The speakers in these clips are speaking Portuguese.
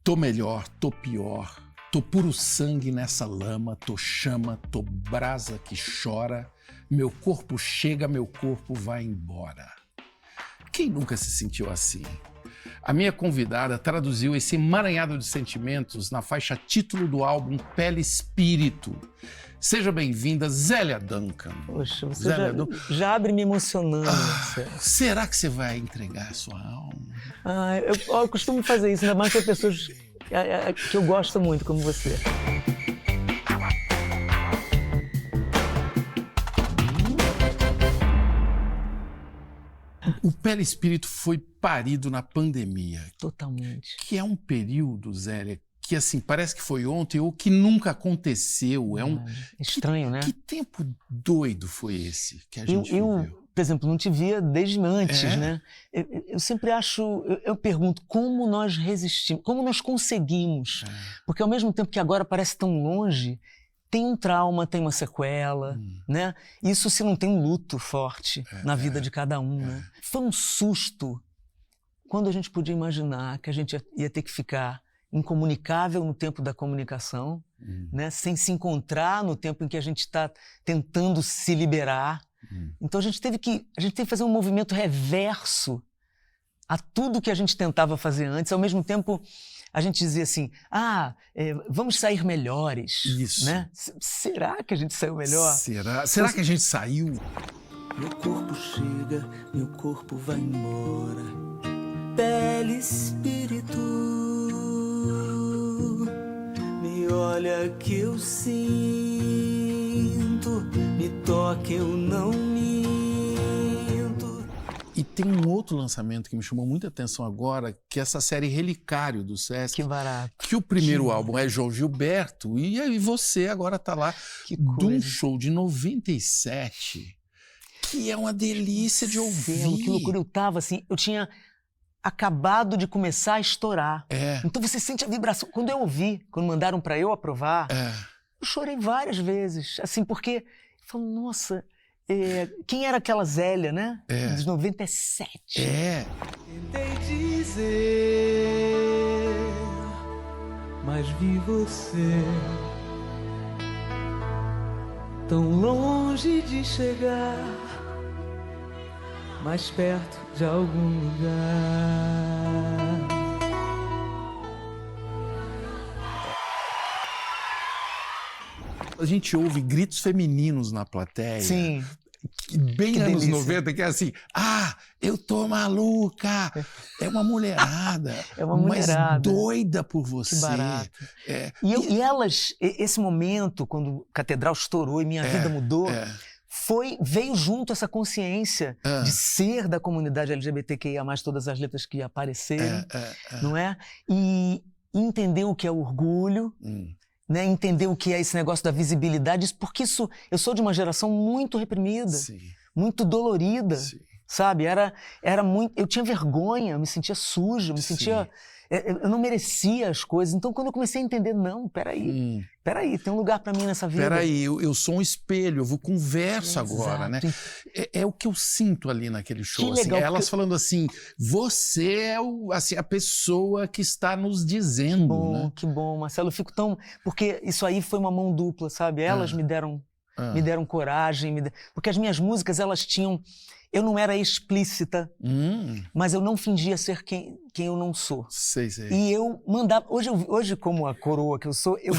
Tô melhor, tô pior, tô puro sangue nessa lama, tô chama, tô brasa que chora, meu corpo chega, meu corpo vai embora. Quem nunca se sentiu assim? A minha convidada traduziu esse emaranhado de sentimentos na faixa título do álbum Pele Espírito. Seja bem-vinda, Zélia Duncan. Poxa, você já abre me emocionando. Será que você vai entregar a sua alma? Eu costumo fazer isso, ainda mais para pessoas que eu gosto muito, como você. O Pele Espírito foi parido na pandemia. Totalmente. Que é um período, Zélia, que assim, parece que foi ontem ou que nunca aconteceu. Estranho, né? Que tempo doido foi esse que a gente viveu? Por exemplo, não te via desde antes, né? Eu sempre acho, eu pergunto como nós resistimos, como nós conseguimos. Porque ao mesmo tempo que agora parece tão longe, tem um trauma, tem uma sequela, né? Isso se não tem um luto forte na vida de cada um, né? Foi um susto quando a gente podia imaginar que a gente ia ter que ficar incomunicável no tempo da comunicação, né? Sem se encontrar no tempo em que a gente está tentando se liberar. Então a gente teve que fazer um movimento reverso a tudo que a gente tentava fazer antes. Ao mesmo tempo, a gente dizia assim, vamos sair melhores. Isso. Né? Será que a gente saiu melhor? Será que a gente saiu? Meu corpo chega, meu corpo vai embora. Pele, espírito, me olha que eu sinto, me toca, eu não minto. E tem um outro lançamento que me chamou muita atenção agora, que é essa série Relicário do Sesc. Que barato. Que o primeiro álbum é João Gilberto, e aí você agora tá lá de um show de 97, que é uma delícia de ouvir. Que loucura, eu tava assim, eu tinha acabado de começar a estourar. Então você sente a vibração. Quando eu ouvi, quando mandaram pra eu aprovar, eu chorei várias vezes, assim, porque eu falo, nossa, quem era aquela Zélia, né? De 97. Tentei dizer, mas vi você tão longe de chegar, mais perto de algum lugar. A gente ouve gritos femininos na plateia. Sim. Bem Que anos delícia. 90, que é assim, eu tô maluca. É uma mulherada. É uma mulherada. Mas doida por você. Que barato. E elas, esse momento, quando Catedral estourou e minha vida mudou, veio junto essa consciência de ser da comunidade LGBTQIA+, todas as letras que apareceram, não é? E entender o que é orgulho, né, entender o que é esse negócio da visibilidade, porque eu sou de uma geração muito reprimida, muito dolorida, sabe? Era muito, eu tinha vergonha, eu me sentia sujo, eu não merecia as coisas. Então quando eu comecei a entender, não, peraí, tem um lugar pra mim nessa vida. Peraí, eu sou um espelho, eu converso agora, né? É o que eu sinto ali naquele show. Que legal, assim, elas falando assim, você é a pessoa que está nos dizendo. Né? Que bom, Marcelo. Eu fico tão... Porque isso aí foi uma mão dupla, sabe? Elas me deram coragem, porque as minhas músicas, elas tinham... Eu não era explícita, mas eu não fingia ser quem eu não sou. Sei. E eu mandava... Hoje, como a coroa que eu sou, eu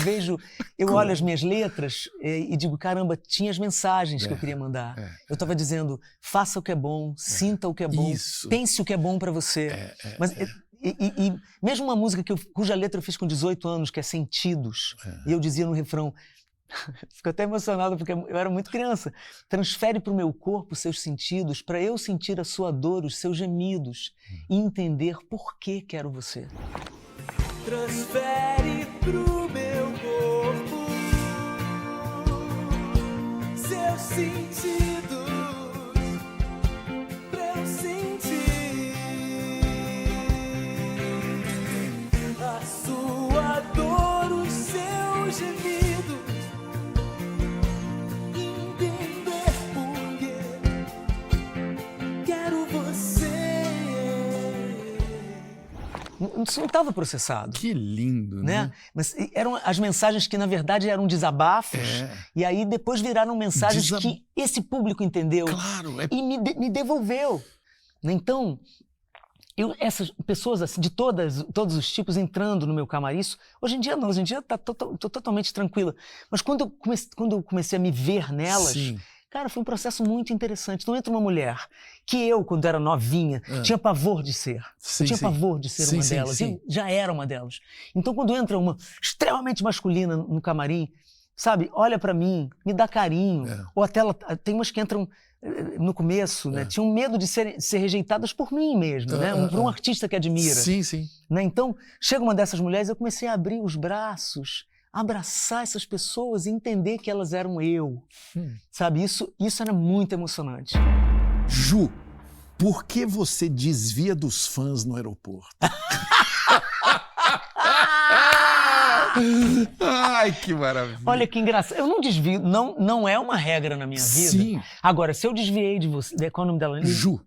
olho as minhas letras e digo, caramba, tinha as mensagens que eu queria mandar. Eu estava dizendo, faça o que é bom, sinta o que é bom, pense o que é bom pra você. Mas... E mesmo uma música cuja letra eu fiz com 18 anos, que é Sentidos, e eu dizia no refrão, fico até emocionado porque eu era muito criança, transfere para o meu corpo seus sentidos para eu sentir a sua dor, os seus gemidos e entender por que quero você. Transfere pro meu corpo seus sentidos pra eu sentir a sua dor, os seus gemidos. isso não estava processado. Que lindo, né? Mas eram as mensagens que, na verdade, eram desabafos, e aí depois viraram mensagens que esse público entendeu e me devolveu. Então, essas pessoas assim, de todos os tipos entrando no meu camarim, hoje em dia não, hoje em dia tô totalmente tranquila. Mas quando eu comecei a me ver nelas, cara, foi um processo muito interessante. Então entra uma mulher que eu, quando era novinha, tinha pavor de ser. Eu tinha pavor de ser uma delas. E já era uma delas. Então quando entra uma extremamente masculina no camarim, sabe, olha pra mim, me dá carinho. Ou até tem umas que entram no começo, né, tinham medo de ser rejeitadas por mim mesmo, né, por um artista que admira. Né? Então chega uma dessas mulheres, eu comecei a abrir os braços, abraçar essas pessoas e entender que elas eram eu. Sabe, isso era muito emocionante. Ju, por que você desvia dos fãs no aeroporto? Ai, que maravilha. Olha que engraçado. Eu não desvio, não é uma regra na minha vida. Agora, se eu desviei de você... Qual é o nome dela? Ju.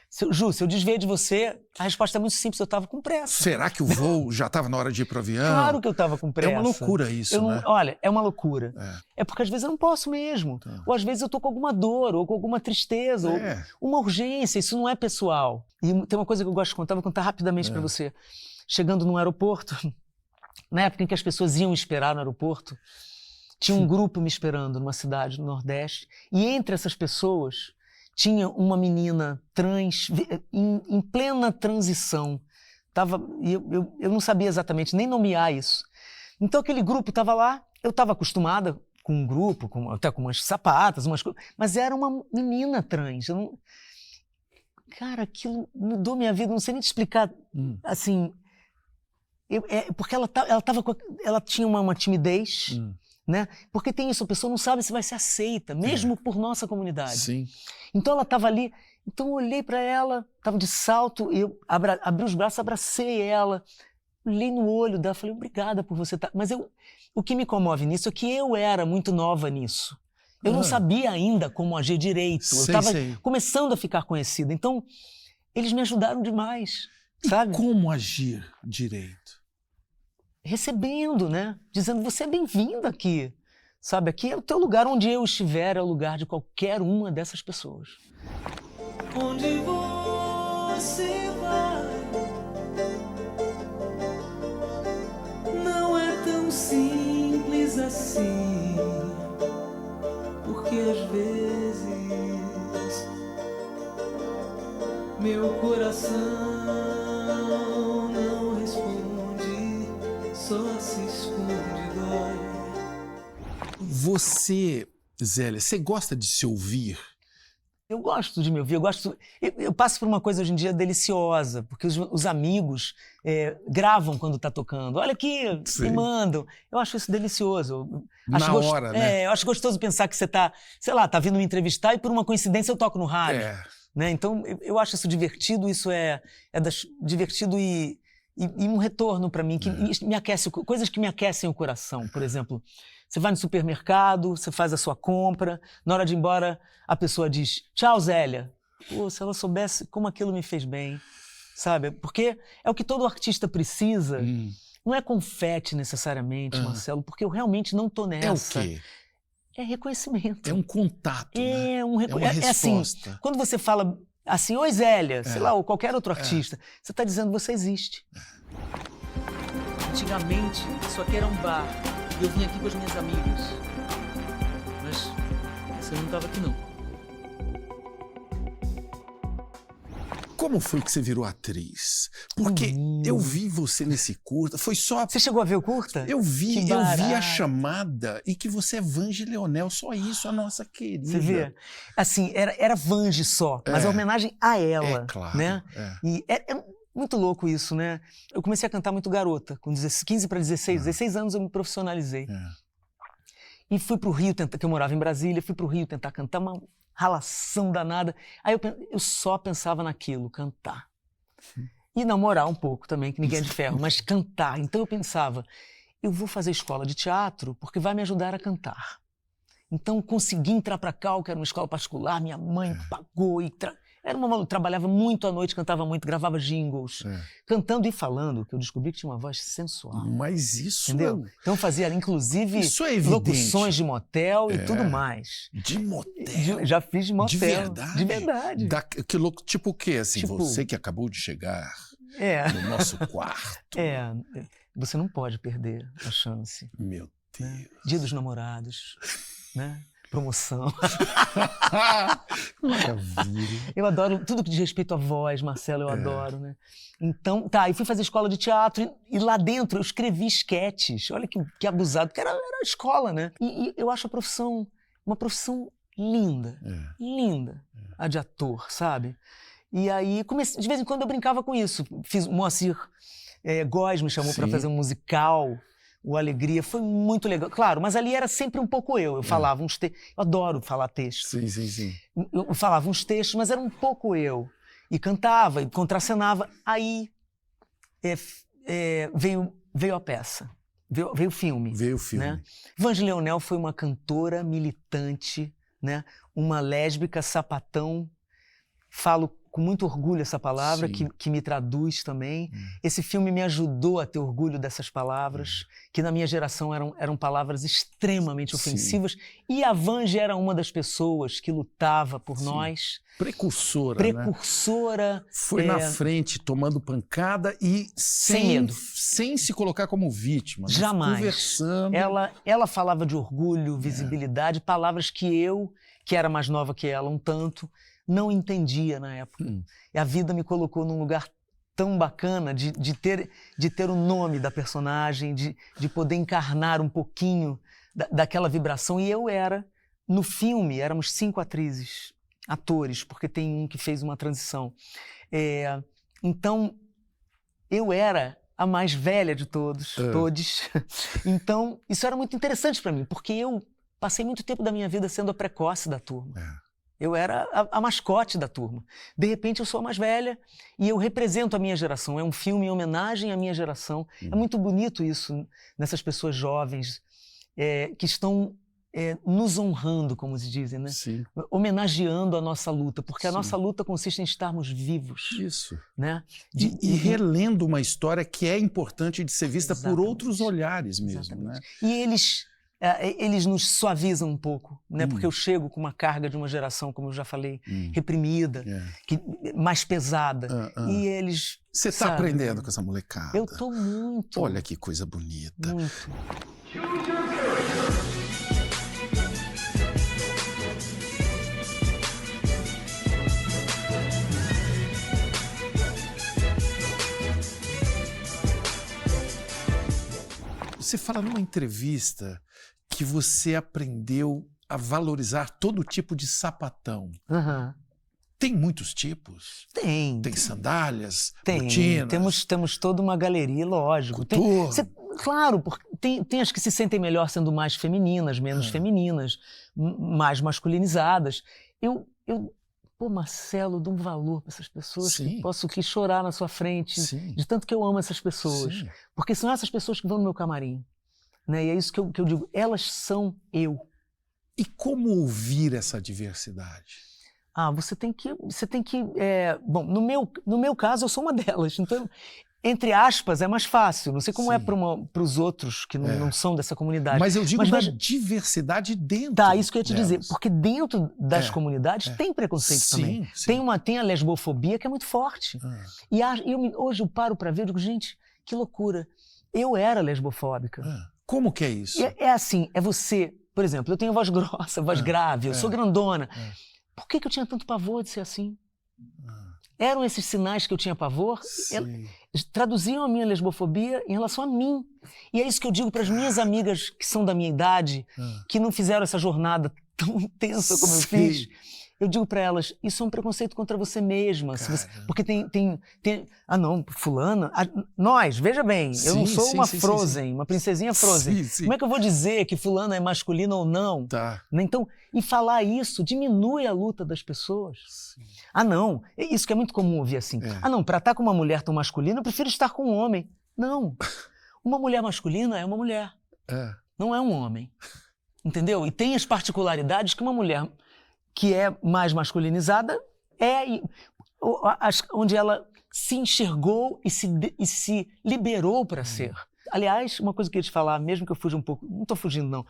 Se eu desviei de você, a resposta é muito simples, eu estava com pressa. Será que o voo já estava na hora de ir pro avião? Claro que eu estava com pressa. É uma loucura isso, né? Olha, é uma loucura. É porque às vezes eu não posso mesmo. Ou às vezes eu tô com alguma dor, ou com alguma tristeza, ou uma urgência, isso não é pessoal. E tem uma coisa que eu gosto de contar, vou contar rapidamente para você. Chegando num aeroporto, na época em que as pessoas iam esperar no aeroporto, tinha um grupo me esperando numa cidade no Nordeste, e entre essas pessoas tinha uma menina trans em plena transição. Eu não sabia exatamente nem nomear isso. Então aquele grupo estava lá, eu estava acostumada com um grupo, até com umas sapatas, umas coisas, mas era uma menina trans. Cara, aquilo mudou minha vida, não sei nem te explicar, assim... porque ela tinha uma timidez, né? Porque tem isso, a pessoa não sabe se vai ser aceita, mesmo por nossa comunidade. Então ela estava ali, então eu olhei para ela, estava de salto, eu abri os braços, abracei ela, olhei no olho dela, falei, obrigada por você estar... Mas o que me comove nisso é que eu era muito nova nisso. Eu não sabia ainda como agir direito, eu estava começando a ficar conhecida. Então, eles me ajudaram demais, sabe? E como agir direito? Recebendo, né? Dizendo, você é bem-vindo aqui. Sabe, aqui é o teu lugar, onde eu estiver é o lugar de qualquer uma dessas pessoas. Onde você vai, não é tão simples assim, porque às vezes meu coração não responde, só se esconde, dói. Você, Zélia, você gosta de se ouvir? Eu gosto de me ouvir, eu passo por uma coisa hoje em dia deliciosa, porque os amigos gravam quando tá tocando. Olha aqui, me mandam. Eu acho isso delicioso. Na hora, né? Eu acho gostoso pensar que você tá, sei lá, tá vindo me entrevistar e por uma coincidência eu toco no rádio. Né? Então, eu acho isso divertido, divertido e um retorno para mim, que me aquece, coisas que me aquecem o coração. Por exemplo, você vai no supermercado, você faz a sua compra, na hora de ir embora, a pessoa diz, tchau, Zélia. Pô, se ela soubesse como aquilo me fez bem, sabe? Porque é o que todo artista precisa. Não é confete necessariamente, Marcelo, porque eu realmente não tô nessa. É o quê? É reconhecimento. É um contato, né? É uma resposta. Assim, quando você fala assim, oi Zélia, sei lá, ou qualquer outro artista, você está dizendo, você existe. Antigamente, isso aqui era um bar, e eu vim aqui com as minhas amigas. Mas você não estava aqui, não. Como foi que você virou atriz? Porque eu vi você nesse curta, foi só... Você chegou a ver o curta? Eu vi a chamada e que você é Vange Leonel, só isso, a nossa querida. Você vê? Assim, era Vange só, mas a homenagem a ela, claro, né? E é muito louco isso, né? Eu comecei a cantar muito garota, com 15 para 16 anos eu me profissionalizei. E fui pro Rio, que eu morava em Brasília, fui pro Rio tentar cantar uma ralação danada. Aí eu só pensava naquilo, cantar. E namorar um pouco também, que ninguém é de ferro, mas cantar. Então eu pensava, eu vou fazer escola de teatro porque vai me ajudar a cantar. Então consegui entrar para Cal, que era uma escola particular, minha mãe pagou. Era uma maluca, trabalhava muito à noite, cantava muito, gravava jingles, cantando e falando, que eu descobri que tinha uma voz sensual. Mas isso... Entendeu? Então fazia, inclusive, Isso é evidente. locuções de motel e tudo mais. De motel? Já fiz de motel. De verdade? De verdade. Tipo o quê? Assim, Tipo- você que acabou de chegar no nosso quarto. Você não pode perder a chance. Meu Deus. Né? Dia dos Namorados, né? Promoção. Maravilha. Eu adoro tudo que diz respeito à voz, Marcelo, eu adoro, né? Então, tá, e fui fazer escola de teatro e lá dentro eu escrevi esquetes. Olha que abusado, porque era a escola, né? E eu acho a profissão uma profissão linda, linda, a de ator, sabe? E aí, de vez em quando eu brincava com isso. Fiz Moacir Góes me chamou para fazer um musical, o Alegria, foi muito legal. Claro, mas ali era sempre um pouco eu. Eu falava uns textos, eu adoro falar textos. Sim. Eu falava uns textos, mas era um pouco eu. E cantava, e contracenava. Aí veio a peça, veio o filme. Veio o filme. Né? Vange Leonel foi uma cantora militante, né? Uma lésbica sapatão. Falo com muito orgulho essa palavra, que me traduz também. Esse filme me ajudou a ter orgulho dessas palavras, que na minha geração eram palavras extremamente ofensivas. E a Vange era uma das pessoas que lutava por nós. Precursora, né? Foi na frente, tomando pancada e sem medo. Sem se colocar como vítima. Jamais. Conversando. Ela falava de orgulho, visibilidade, palavras que eu, que era mais nova que ela um tanto, não entendia na época. E a vida me colocou num lugar tão bacana de ter o nome da personagem, de poder encarnar um pouquinho daquela vibração. E eu no filme, éramos 5 atores, porque tem um que fez uma transição. Então, eu era a mais velha de todos. Então, isso era muito interessante para mim, porque eu passei muito tempo da minha vida sendo a precoce da turma. Eu era a mascote da turma. De repente, eu sou a mais velha e eu represento a minha geração. É um filme em homenagem à minha geração. É muito bonito isso, nessas pessoas jovens que estão nos honrando, como se dizem, né? Sim. Homenageando a nossa luta, porque a nossa luta consiste em estarmos vivos. Isso. Né? E relendo uma história que é importante de ser vista por outros olhares mesmo. Né? E eles nos suavizam um pouco, né? Porque eu chego com uma carga de uma geração, como eu já falei, reprimida, mais pesada. E eles... Você está aprendendo com essa molecada. Eu estou muito. Olha que coisa bonita. Muito. Você fala numa entrevista que você aprendeu a valorizar todo tipo de sapatão. Tem muitos tipos? Tem. Tem sandálias, tem, botinas? Temos toda uma galeria, lógico. Claro, porque tem as que se sentem melhor sendo mais femininas, menos femininas, mais masculinizadas. Pô, Marcelo, dou um valor para essas pessoas que posso aqui chorar na sua frente, de tanto que eu amo essas pessoas. Porque são essas pessoas que vão no meu camarim. Né? E é isso que eu digo, elas são eu. E como ouvir essa diversidade? Você tem que bom, no meu caso, eu sou uma delas. Então, entre aspas, é mais fácil. Não sei como é para os outros que não são dessa comunidade. Mas eu digo da diversidade dentro. Tá, isso que eu ia te dizer. Porque dentro das comunidades tem preconceito também. Tem a lesbofobia que é muito forte. E hoje eu paro para ver e digo, gente, que loucura. Eu era lesbofóbica. Como que é isso? É assim, você... Por exemplo, eu tenho voz grossa, voz grave, eu sou grandona. Por que eu tinha tanto pavor de ser assim? Eram esses sinais que eu tinha pavor? Traduziam a minha lesbofobia em relação a mim. E é isso que eu digo para as minhas amigas que são da minha idade, que não fizeram essa jornada tão intensa como eu fiz. Eu digo para elas, isso é um preconceito contra você mesma. Porque tem... não, fulana... nós, veja bem, eu não sou uma Frozen, uma princesinha Frozen. Como é que eu vou dizer que fulana é masculina ou não? Então, e falar isso diminui a luta das pessoas. Não, isso que é muito comum ouvir assim. Não, para estar com uma mulher tão masculina, eu prefiro estar com um homem. Não, uma mulher masculina é uma mulher. Não é um homem. Entendeu? E tem as particularidades que uma mulher... que é mais masculinizada, Onde ela se enxergou e se liberou para ser. Aliás, uma coisa que eu ia te falar, mesmo que eu fuja um pouco, não estou fugindo não,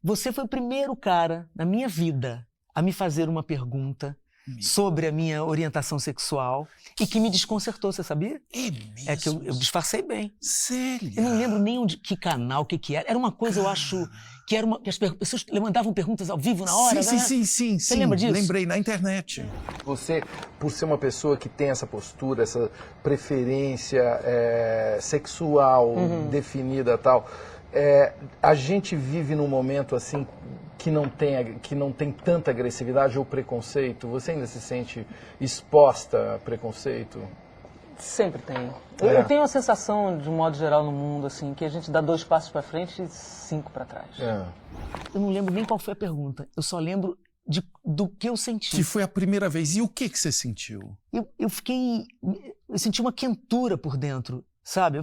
você foi o primeiro cara na minha vida a me fazer uma pergunta sobre a minha orientação sexual e que me desconcertou, você sabia? É mesmo? É que eu disfarcei bem. Sério? Eu não lembro nem que canal, o que era. Era uma coisa, eu acho, que as pessoas mandavam perguntas ao vivo na hora, né? Sim. Você lembra disso? Lembrei, na internet. Você, por ser uma pessoa que tem essa postura, essa preferência sexual definida e tal, a gente vive num momento assim que não tem tanta agressividade ou preconceito? Você ainda se sente exposta a preconceito? Sempre tem. Eu tenho a sensação, de um modo geral, no mundo, assim, que a gente dá 2 passos para frente e 5 para trás. Eu não lembro nem qual foi a pergunta. Eu só lembro do que eu senti. Que foi a primeira vez. E o que você sentiu? Eu senti uma quentura por dentro, sabe?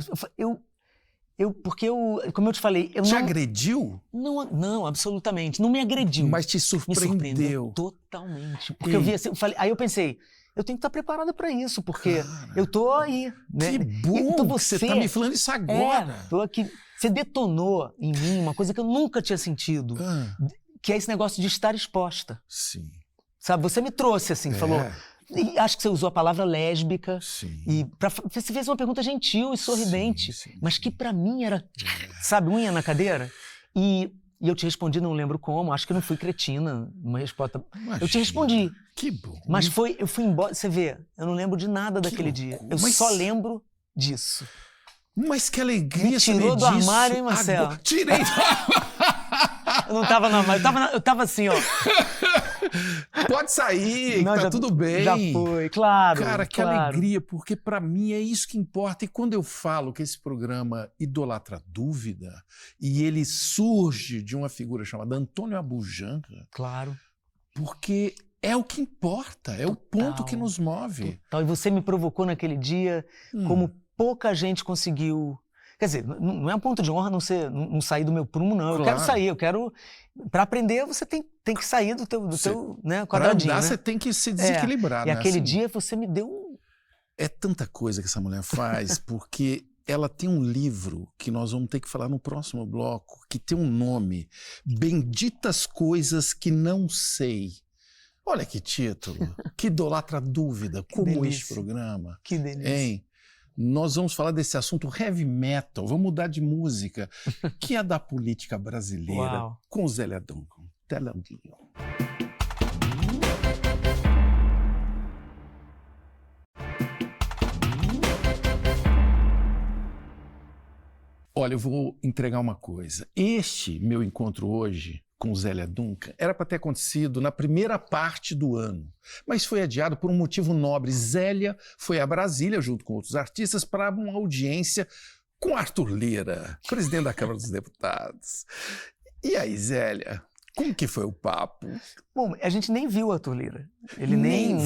Porque como eu te falei, eu Te não... agrediu? Não, absolutamente. Não me agrediu. Mas te Me surpreendeu surpreendeu. totalmente. Porque eu vi assim, aí eu pensei, eu tenho que estar preparada para isso, porque eu tô aí, né? Que bom então que você tá me falando isso agora. Tô aqui. Você detonou em mim uma coisa que eu nunca tinha sentido, que é esse negócio de estar exposta. Sim. Sabe, você me trouxe assim, falou... E acho que você usou a palavra lésbica. Sim. E você fez uma pergunta gentil e sorridente, Sim. mas que pra mim era, sabe, unha na cadeira. E eu te respondi, não lembro como, acho que não fui cretina, uma resposta. Imagina. Eu te respondi. Que bom. Mas eu fui embora, você vê, eu não lembro de nada daquele dia. Eu só lembro disso. Mas que alegria Me saber tirou do disso armário, hein, Marcelo? agora. Tirei do Eu não tava no armário, eu tava assim, ó. Pode sair, Não, tá tudo bem. Já foi, claro. Cara, que alegria, porque pra mim é isso que importa. E quando eu falo que esse programa idolatra a dúvida, e ele surge de uma figura chamada Antônio Abujamra, Claro. porque é o que importa, é o ponto que nos move. E você me provocou naquele dia como pouca gente conseguiu. Quer dizer, não é um ponto de honra não sair do meu prumo, não. Eu quero sair, Para aprender, você tem que sair do teu né, quadradinho. Pra andar, né? você tem que se desequilibrar. E né? aquele Assim, dia você me deu é tanta coisa que essa mulher faz, porque ela tem um livro que nós vamos ter que falar no próximo bloco, que tem um nome, Benditas Coisas que Não Sei. Olha que título, que idolatra a dúvida, como delícia. esse programa. Que delícia. Hein? Nós vamos falar desse assunto heavy metal, vamos mudar de música, que é da política brasileira, Uau. com Zélia Duncan. Telandinho. Olha, eu vou entregar uma coisa. Este meu encontro hoje com Zélia Duncan era para ter acontecido na primeira parte do ano, mas foi adiado por um motivo nobre. Zélia foi a Brasília, junto com outros artistas, para uma audiência com Arthur Lira, presidente da Câmara dos Deputados. E aí, Zélia, como que foi o papo? Bom, a gente nem viu o Arthur Lira. Ele nem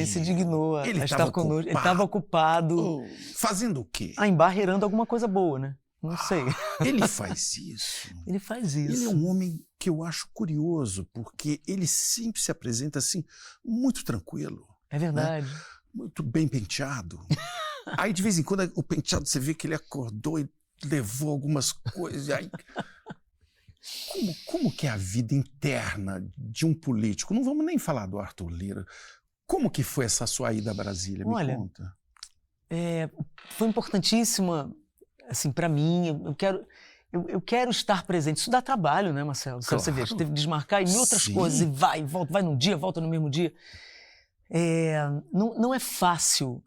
se dignou a estar conosco. Ele estava ocupado. Fazendo o quê? Embarreirando alguma coisa boa, né? Não sei. Ele faz isso. Ele faz isso. Ele é um homem que eu acho curioso, porque ele sempre se apresenta assim, muito tranquilo. É verdade. Né? Muito bem penteado. Aí, de vez em quando, o penteado, você vê que ele acordou e levou algumas coisas. Aí... Como que é a vida interna de um político? Não vamos nem falar do Arthur Lira. Como que foi essa sua ida a Brasília? Me conta. Foi importantíssima, assim, para mim. Eu quero estar presente. Isso dá trabalho, né, Marcelo? Claro. Você vê, você teve que desmarcar em outras coisas, e vai, volta, vai num dia, volta no mesmo dia. Não é fácil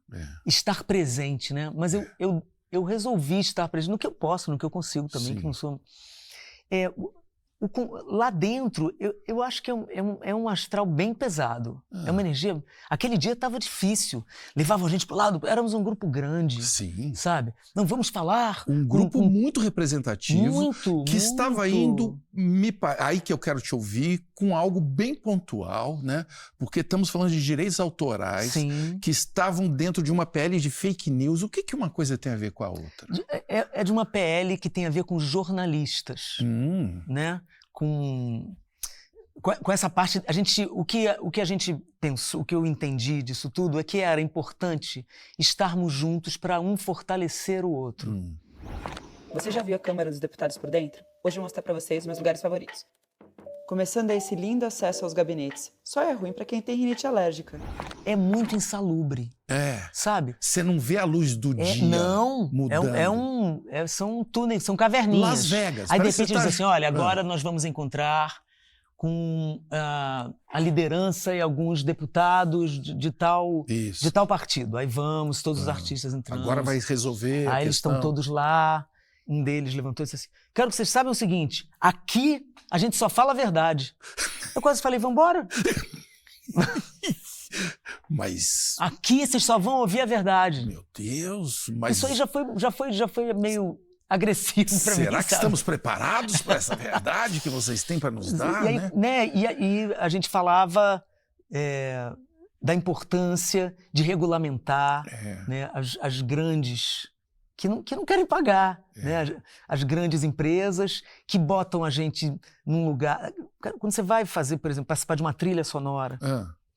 estar presente, né? Mas eu resolvi estar presente no que eu posso, no que eu consigo também, que não sou... Lá dentro, eu acho que é um astral bem pesado. É uma energia... Aquele dia estava difícil. Levavam a gente para o lado. Éramos um grupo grande. Sim. Sabe? Não, vamos falar... Um grupo muito representativo. Que estava indo... Aí que eu quero te ouvir com algo bem pontual, né? Porque estamos falando de direitos autorais. Sim. Que estavam dentro de uma PL de fake news. O que uma coisa tem a ver com a outra? É de uma PL que tem a ver com jornalistas, né? Com com essa parte, o que a gente pensou, o que eu entendi disso tudo é que era importante estarmos juntos para um fortalecer o outro. Você já viu a Câmara dos Deputados por dentro? Hoje eu vou mostrar para vocês meus lugares favoritos. Começando a esse lindo acesso aos gabinetes. Só é ruim para quem tem rinite alérgica. É muito insalubre, sabe? Você não vê a luz do dia não, mudando. são túneis, são caverninhas. Las Vegas. Aí de repente eles dizem assim, olha, agora nós vamos encontrar com a liderança e alguns deputados de tal partido. Aí vamos, todos os artistas entrando. Agora vai resolver Aí eles estão todos lá. Um deles levantou e disse assim, quero que vocês saibam o seguinte, aqui a gente só fala a verdade. Eu quase falei, vambora. Mas... Aqui vocês só vão ouvir a verdade. Meu Deus, mas... Isso aí já foi meio agressivo para mim. Será que estamos preparados para essa verdade que vocês têm para nos dar, E aí a gente falava da importância de regulamentar né, as grandes... Que não querem pagar, né? As grandes empresas que botam a gente num lugar... Quando você vai fazer, por exemplo, participar de uma trilha sonora,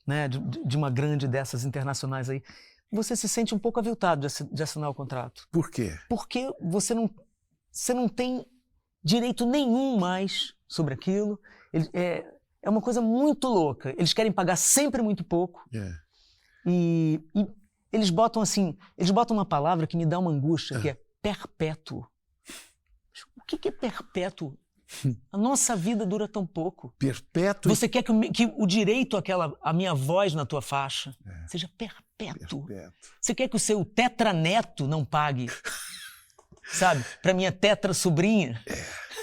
né? de uma grande dessas internacionais aí, você se sente um pouco aviltado de assinar o contrato. Por quê? Porque você não tem direito nenhum mais sobre aquilo. É uma coisa muito louca. Eles querem pagar sempre muito pouco. E eles botam uma palavra que me dá uma angústia, que é perpétuo. O que é perpétuo? A nossa vida dura tão pouco. Perpétuo. Você quer que o direito a minha voz na tua faixa seja perpétuo. Você quer que o seu tetraneto não pague, sabe? Pra minha tetra sobrinha.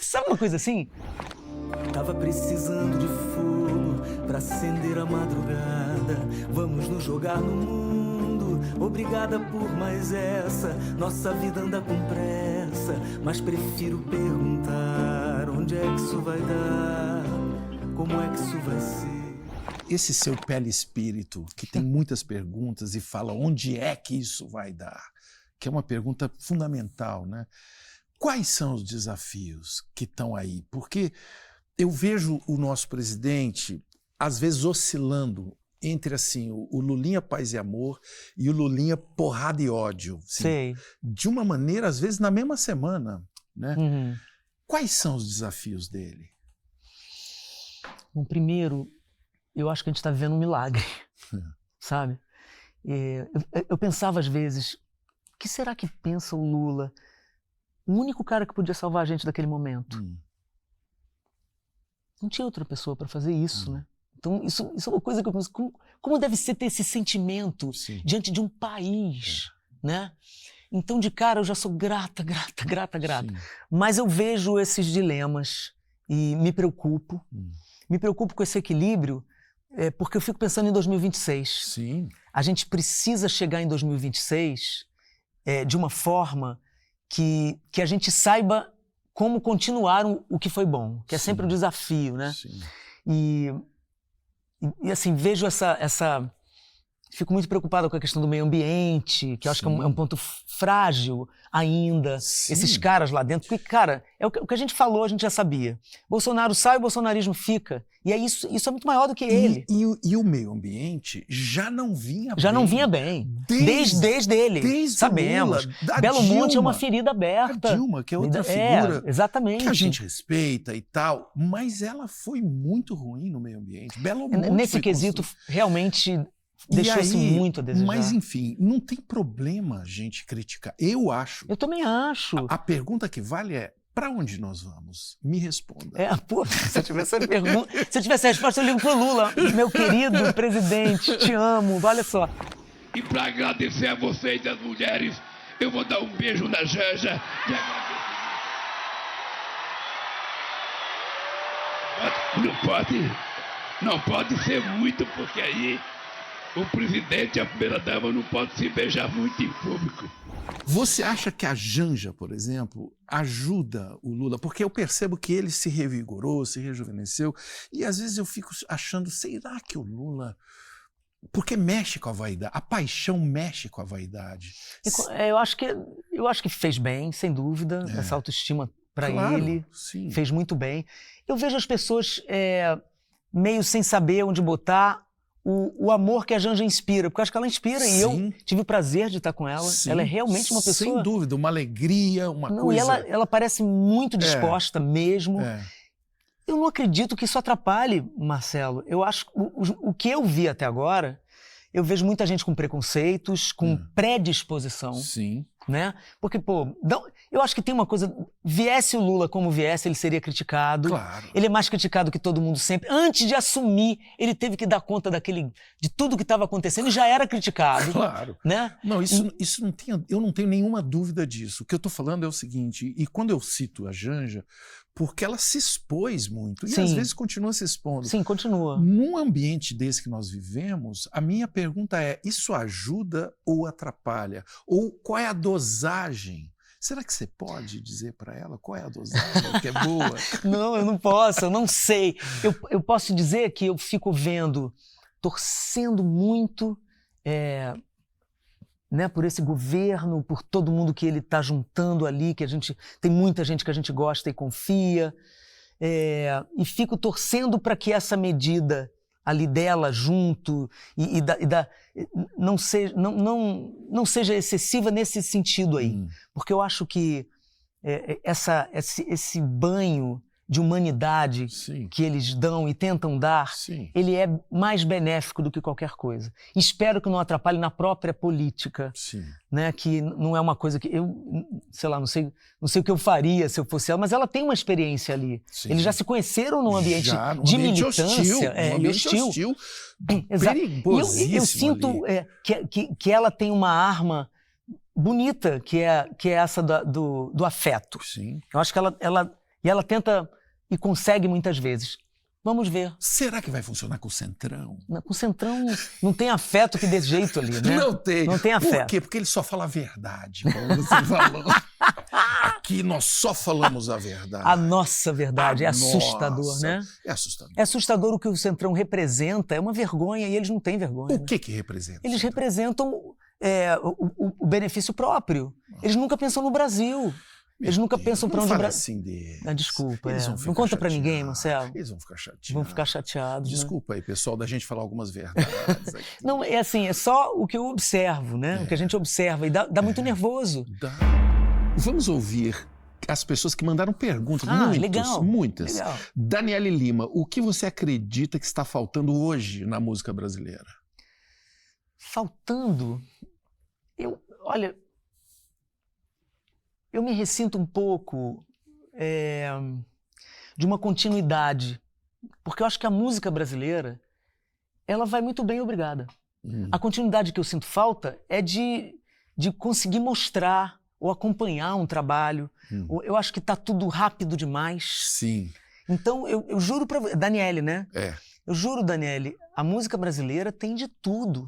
Sabe uma coisa assim? Tava precisando de fogo pra acender a madrugada. Vamos nos jogar no mundo. Obrigada por mais essa. Nossa vida anda com pressa, mas prefiro perguntar onde é que isso vai dar, como é que isso vai ser. Esse seu pele espírito, que tem muitas perguntas e fala onde é que isso vai dar, que é uma pergunta fundamental, né? Quais são os desafios que estão aí? Porque eu vejo o nosso presidente, às vezes, oscilando entre assim, o Lulinha Paz e Amor e o Lulinha Porrada e Ódio. Assim, sei. De uma maneira, às vezes, na mesma semana. Né? Quais são os desafios dele? Bom, primeiro, eu acho que a gente está vivendo um milagre, sabe? Eu pensava às vezes, o que será que pensa o Lula? O único cara que podia salvar a gente daquele momento. Não tinha outra pessoa para fazer isso, né? Então, isso é uma coisa que eu penso, como deve ser ter esse sentimento diante de um país, né? Então, de cara, eu já sou grata. Mas eu vejo esses dilemas e me preocupo. Me preocupo com esse equilíbrio, porque eu fico pensando em 2026. Sim. A gente precisa chegar em 2026 de uma forma que a gente saiba como continuar o que foi bom, que é sempre o desafio, né? Sim. E assim, vejo fico muito preocupado com a questão do meio ambiente, que eu acho que é um ponto frágil ainda. Sim. Esses caras lá dentro, porque, cara, o que a gente falou, a gente já sabia. Bolsonaro sai, o bolsonarismo fica. E isso é muito maior do que ele. E o meio ambiente já não vinha bem. Não vinha bem. Desde ele. Desde sabemos. Lula, Belo Monte é uma ferida aberta. A Dilma, que é outra figura exatamente. que a gente respeita e tal, mas ela foi muito ruim no meio ambiente. Belo Monte nesse quesito, realmente... Deixou-se muito a desejar. Mas, enfim, não tem problema a gente criticar. Eu acho. Eu também acho. A pergunta que vale é, para onde nós vamos? Me responda. Se eu tivesse essa pergunta, se eu tivesse a resposta, eu ligo pro Lula. Meu querido presidente, te amo, olha só. E para agradecer a vocês, as mulheres, eu vou dar um beijo na Janja. Não pode ser muito, porque aí o presidente e a primeira-dama não podem se beijar muito em público. Você acha que a Janja, por exemplo, ajuda o Lula? Porque eu percebo que ele se revigorou, se rejuvenesceu, e às vezes eu fico achando, será que o Lula... Porque mexe com a vaidade, a paixão mexe com a vaidade. Eu acho que fez bem, sem dúvida, essa autoestima para ele, sim. fez muito bem. Eu vejo as pessoas meio sem saber onde botar o amor que a Janja inspira, porque eu acho que ela inspira, e eu tive o prazer de estar com ela. Sim, ela é realmente uma pessoa... sem dúvida, uma alegria, uma Não, coisa... E ela parece muito disposta mesmo. Eu não acredito que isso atrapalhe, Marcelo. Eu acho que o que eu vi até agora, eu vejo muita gente com preconceitos, com predisposição. Sim. Né? Porque, pô, eu acho que tem uma coisa, viesse o Lula como viesse, ele seria criticado. Claro. Ele é mais criticado que todo mundo sempre. Antes de assumir, ele teve que dar conta de tudo que estava acontecendo e já era criticado. Claro. Né? Não, isso não tem, eu não tenho nenhuma dúvida disso. O que eu estou falando é o seguinte, e quando eu cito a Janja, porque ela se expôs muito, e às vezes continua se expondo. Sim, continua. Num ambiente desse que nós vivemos, a minha pergunta é, isso ajuda ou atrapalha? Ou qual é a dosagem? Será que você pode dizer para ela qual é a dosagem que é boa? Não, eu não posso, eu não sei. Eu posso dizer que eu fico vendo, torcendo muito né, por esse governo, por todo mundo que ele está juntando ali, que tem muita gente que a gente gosta e confia, e fico torcendo para que essa medida ali dela junto não seja excessiva nesse sentido aí, porque eu acho que esse banho de humanidade que eles dão e tentam dar, ele é mais benéfico do que qualquer coisa. Espero que não atrapalhe na própria política, né? Que não é uma coisa que eu, sei lá, não sei o que eu faria se eu fosse ela, mas ela tem uma experiência ali. Eles já se conheceram num ambiente de militância, hostil. Exato. E eu sinto que ela tem uma arma bonita, que é essa do afeto. Eu acho que ela tenta e consegue muitas vezes. Vamos ver. Será que vai funcionar com o Centrão? Com o Centrão não tem afeto que desse jeito ali, né? Não tem. Não tem afeto. Por quê? Porque ele só fala a verdade, como você falou. Aqui nós só falamos a verdade. A nossa verdade. Assustador, né? É assustador. É assustador o que o Centrão representa. É uma vergonha e eles não têm vergonha. O que representa? Eles representam o benefício próprio. Eles nunca pensam no Brasil. Eles nunca pensam para onde o Brasil... assim deles. Desculpa, não conta para ninguém, Marcelo. Eles vão ficar chateados. Vão ficar chateados. Desculpa aí, pessoal, da gente falar algumas verdades aqui. Não, é assim, é só o que eu observo, né? O que a gente observa e dá muito nervoso. Vamos ouvir as pessoas que mandaram perguntas. Muitas. Legal. Daniele Lima, o que você acredita que está faltando hoje na música brasileira? Faltando? Olha... Eu me ressinto um pouco de uma continuidade, porque eu acho que a música brasileira, ela vai muito bem, obrigada. A continuidade que eu sinto falta é de conseguir mostrar ou acompanhar um trabalho. Eu acho que está tudo rápido demais. Sim. Então, eu juro para você... Daniele, né? Eu juro, Daniele, a música brasileira tem de tudo.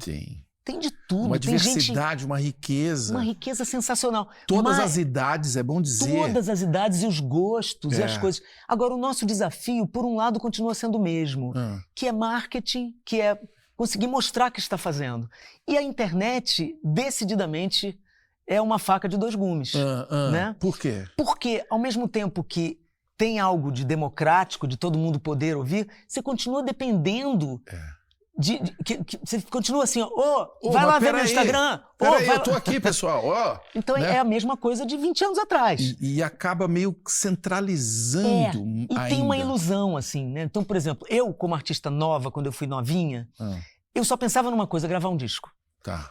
Tem de tudo. Uma tem diversidade, uma riqueza. Uma riqueza sensacional. Todas as idades, é bom dizer. Todas as idades e os gostos e as coisas. Agora, o nosso desafio, por um lado, continua sendo o mesmo, que é marketing, que é conseguir mostrar que está fazendo. E a internet, decididamente, é uma faca de dois gumes. Né? Por quê? Porque, ao mesmo tempo que tem algo de democrático, de todo mundo poder ouvir, você continua dependendo... você continua assim, vai lá ver meu Instagram. Eu tô aqui, pessoal. Então é a mesma coisa de 20 anos atrás. E acaba meio centralizando ainda. Tem uma ilusão, assim, né? Então, por exemplo, eu, como artista nova, quando eu fui novinha, eu só pensava numa coisa, gravar um disco.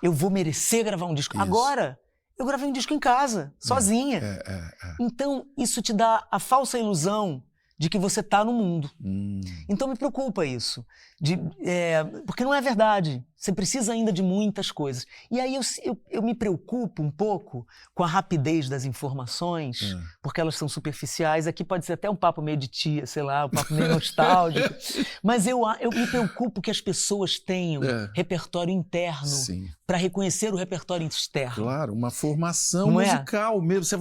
Eu vou merecer gravar um disco. Isso. Agora, eu gravei um disco em casa, sozinha. Então, isso te dá a falsa ilusão de que você está no mundo. Então me preocupa isso. Porque não é verdade. Você precisa ainda de muitas coisas. E aí eu me preocupo um pouco com a rapidez das informações, porque elas são superficiais. Aqui pode ser até um papo meio de tia, sei lá, um papo meio nostálgico. Mas eu me preocupo que as pessoas tenham repertório interno para reconhecer o repertório externo. Claro, uma formação musical mesmo.